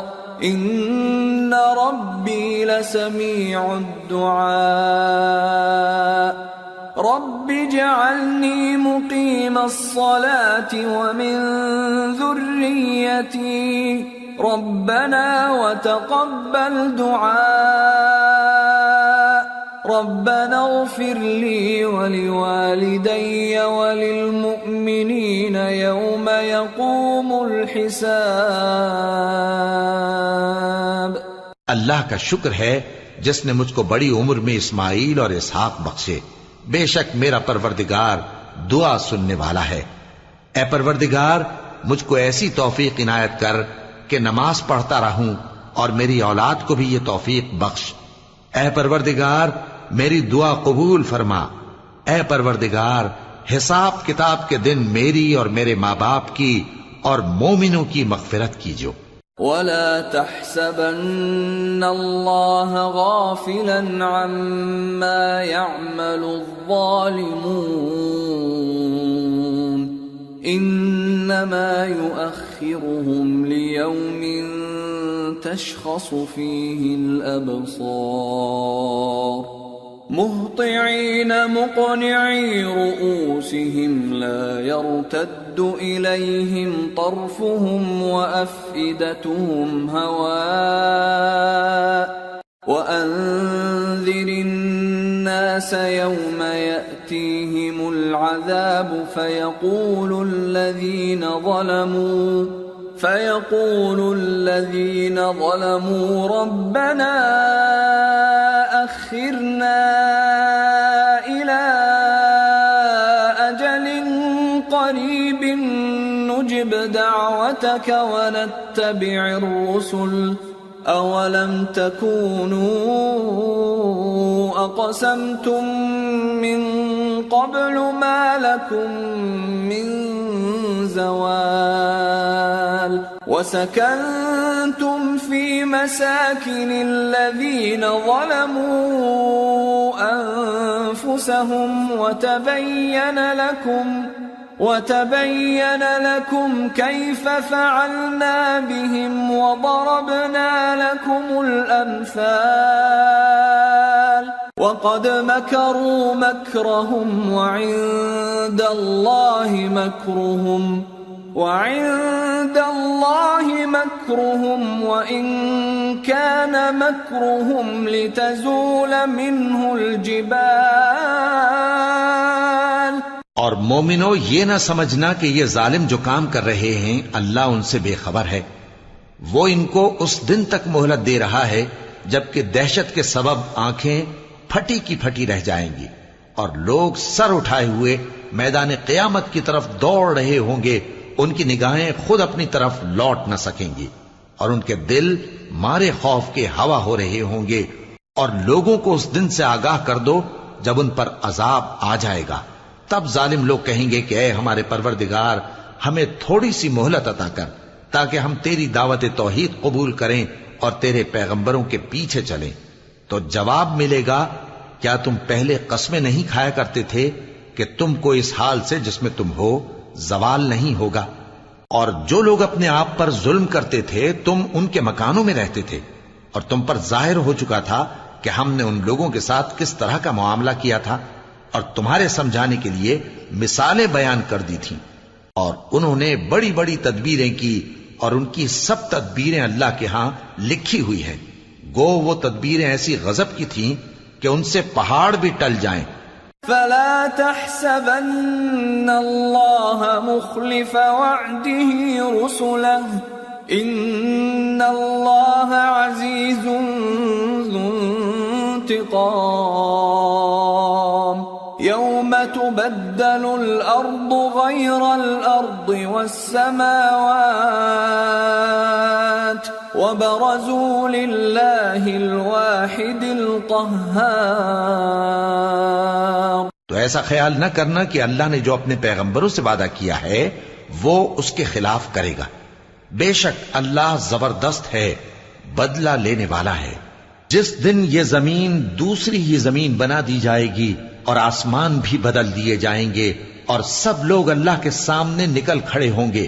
ان ربی لسمیع الدعاء. رب اجعلنی مقیم الصلاة ومن ذریتی ربنا وتقبل دعاء. ربنا اغفر لي ولوالدي وللمؤمنين يوم يقوم الحساب. اللہ کا شکر ہے جس نے مجھ کو بڑی عمر میں اسماعیل اور اسحاق بخشے. بے شک میرا پروردگار دعا سننے والا ہے. اے پروردگار، مجھ کو ایسی توفیق عنایت کر کہ نماز پڑھتا رہوں اور میری اولاد کو بھی یہ توفیق بخش. اے پروردگار، میری دعا قبول فرما. اے پروردگار، حساب کتاب کے دن میری اور میرے ماں باپ کی اور مومنوں کی مغفرت کیجو. ولا تحسبن الله غافلا عما يعمل الظالمون انما يؤخرهم ليوم تشخص فيه الابصار مهطعين مقنعي رؤوسهم لا يرتد إليهم طرفهم وأفئدتهم هواء وأنذر الناس يوم يأتيهم العذاب فيقول الذين ظلموا ربنا أخرنا إلى أجل قريب نجب دعوتك ونتبع الرسل أولم تكونوا أقسمتم من قبل ما لكم من زوال وسكنتم في مساكن الذين ظلموا أنفسهم وتبين لكم كيف فعلنا بهم وضربنا لكم الأمثال وقد مكروا مكرهم وعند الله مكرهم وإن كان مكرهم لتزول منه الجبال. اور مومنو، یہ نہ سمجھنا کہ یہ ظالم جو کام کر رہے ہیں اللہ ان سے بے خبر ہے. وہ ان کو اس دن تک مہلت دے رہا ہے جبکہ دہشت کے سبب آنکھیں پھٹی کی پھٹی رہ جائیں گی اور لوگ سر اٹھائے ہوئے میدان قیامت کی طرف دوڑ رہے ہوں گے. ان کی نگاہیں خود اپنی طرف لوٹ نہ سکیں گی اور ان کے دل مارے خوف کے ہوا ہو رہے ہوں گے. اور لوگوں کو اس دن سے آگاہ کر دو جب ان پر عذاب آ جائے گا. تب ظالم لوگ کہیں گے کہ اے ہمارے پروردگار، ہمیں تھوڑی سی مہلت عطا کر تاکہ ہم تیری دعوت توحید قبول کریں اور تیرے پیغمبروں کے پیچھے چلیں. تو جواب ملے گا، کیا تم پہلے قسمیں نہیں کھایا کرتے تھے کہ تم کو اس حال سے جس میں تم ہو زوال نہیں ہوگا؟ اور جو لوگ اپنے آپ پر ظلم کرتے تھے تم ان کے مکانوں میں رہتے تھے اور تم پر ظاہر ہو چکا تھا کہ ہم نے ان لوگوں کے ساتھ کس طرح کا معاملہ کیا تھا اور تمہارے سمجھانے کے لیے مثالیں بیان کر دی تھیں. اور انہوں نے بڑی بڑی تدبیریں کی اور ان کی سب تدبیریں اللہ کے ہاں لکھی ہوئی ہیں. گو وہ تدبیریں ایسی غضب کی تھیں کہ ان سے پہاڑ بھی ٹل جائیں. فلا تحسبن الله مخلف وعده رسله ان الله عزيز ذو انتقام يوم تبدل الأرض غير الأرض والسماوات وبرزوا لله الواحد القهار. تو ایسا خیال نہ کرنا کہ اللہ نے جو اپنے پیغمبروں سے وعدہ کیا ہے وہ اس کے خلاف کرے گا. بے شک اللہ زبردست ہے، بدلہ لینے والا ہے. جس دن یہ زمین دوسری ہی زمین بنا دی جائے گی اور آسمان بھی بدل دیے جائیں گے اور سب لوگ اللہ کے سامنے نکل کھڑے ہوں گے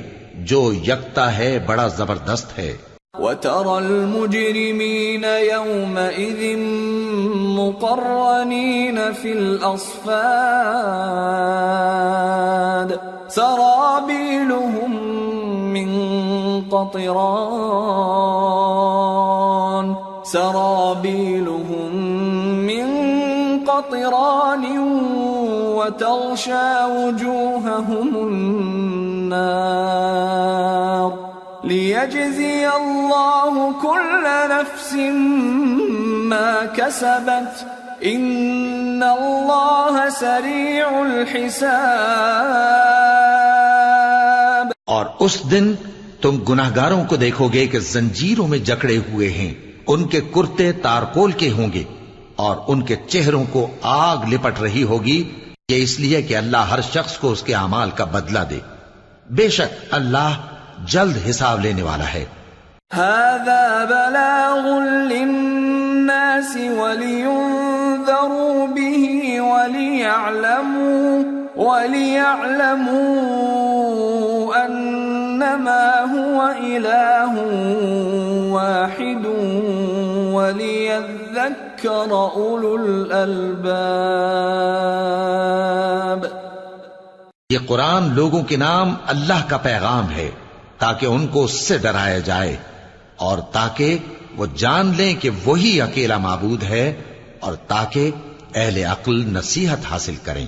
جو یکتا ہے، بڑا زبردست ہے. وَتَرَى الْمُجْرِمِينَ يَوْمَئِذٍ مُقَرَّنِينَ فِي الْأَصْفَادِ سَرَابِيلُهُم مِّن قَطِرَانٍ وَتَغْشَى وُجُوهَهُمُ النَّارُ لِيَجْزِيَ اللَّهُ كُلَّ نَفْسٍ مَا كَسَبَتْ إِنَّ اللَّهَ سَرِيعُ الْحِسَابِ. اور اس دن تم گناہگاروں کو دیکھو گے کہ زنجیروں میں جکڑے ہوئے ہیں، ان کے کرتے تارکول کے ہوں گے اور ان کے چہروں کو آگ لپٹ رہی ہوگی. یہ اس لیے کہ اللہ ہر شخص کو اس کے اعمال کا بدلہ دے. بے شک اللہ جلد حساب لینے والا ہے. هذا بلاغ للناس ولينذروا به وليعلموا أنما هو إله واحد وليذكر أولو الألباب. یہ قرآن لوگوں کے نام اللہ کا پیغام ہے تاکہ ان کو اس سے ڈرایا جائے اور تاکہ وہ جان لیں کہ وہی اکیلا معبود ہے اور تاکہ اہل عقل نصیحت حاصل کریں.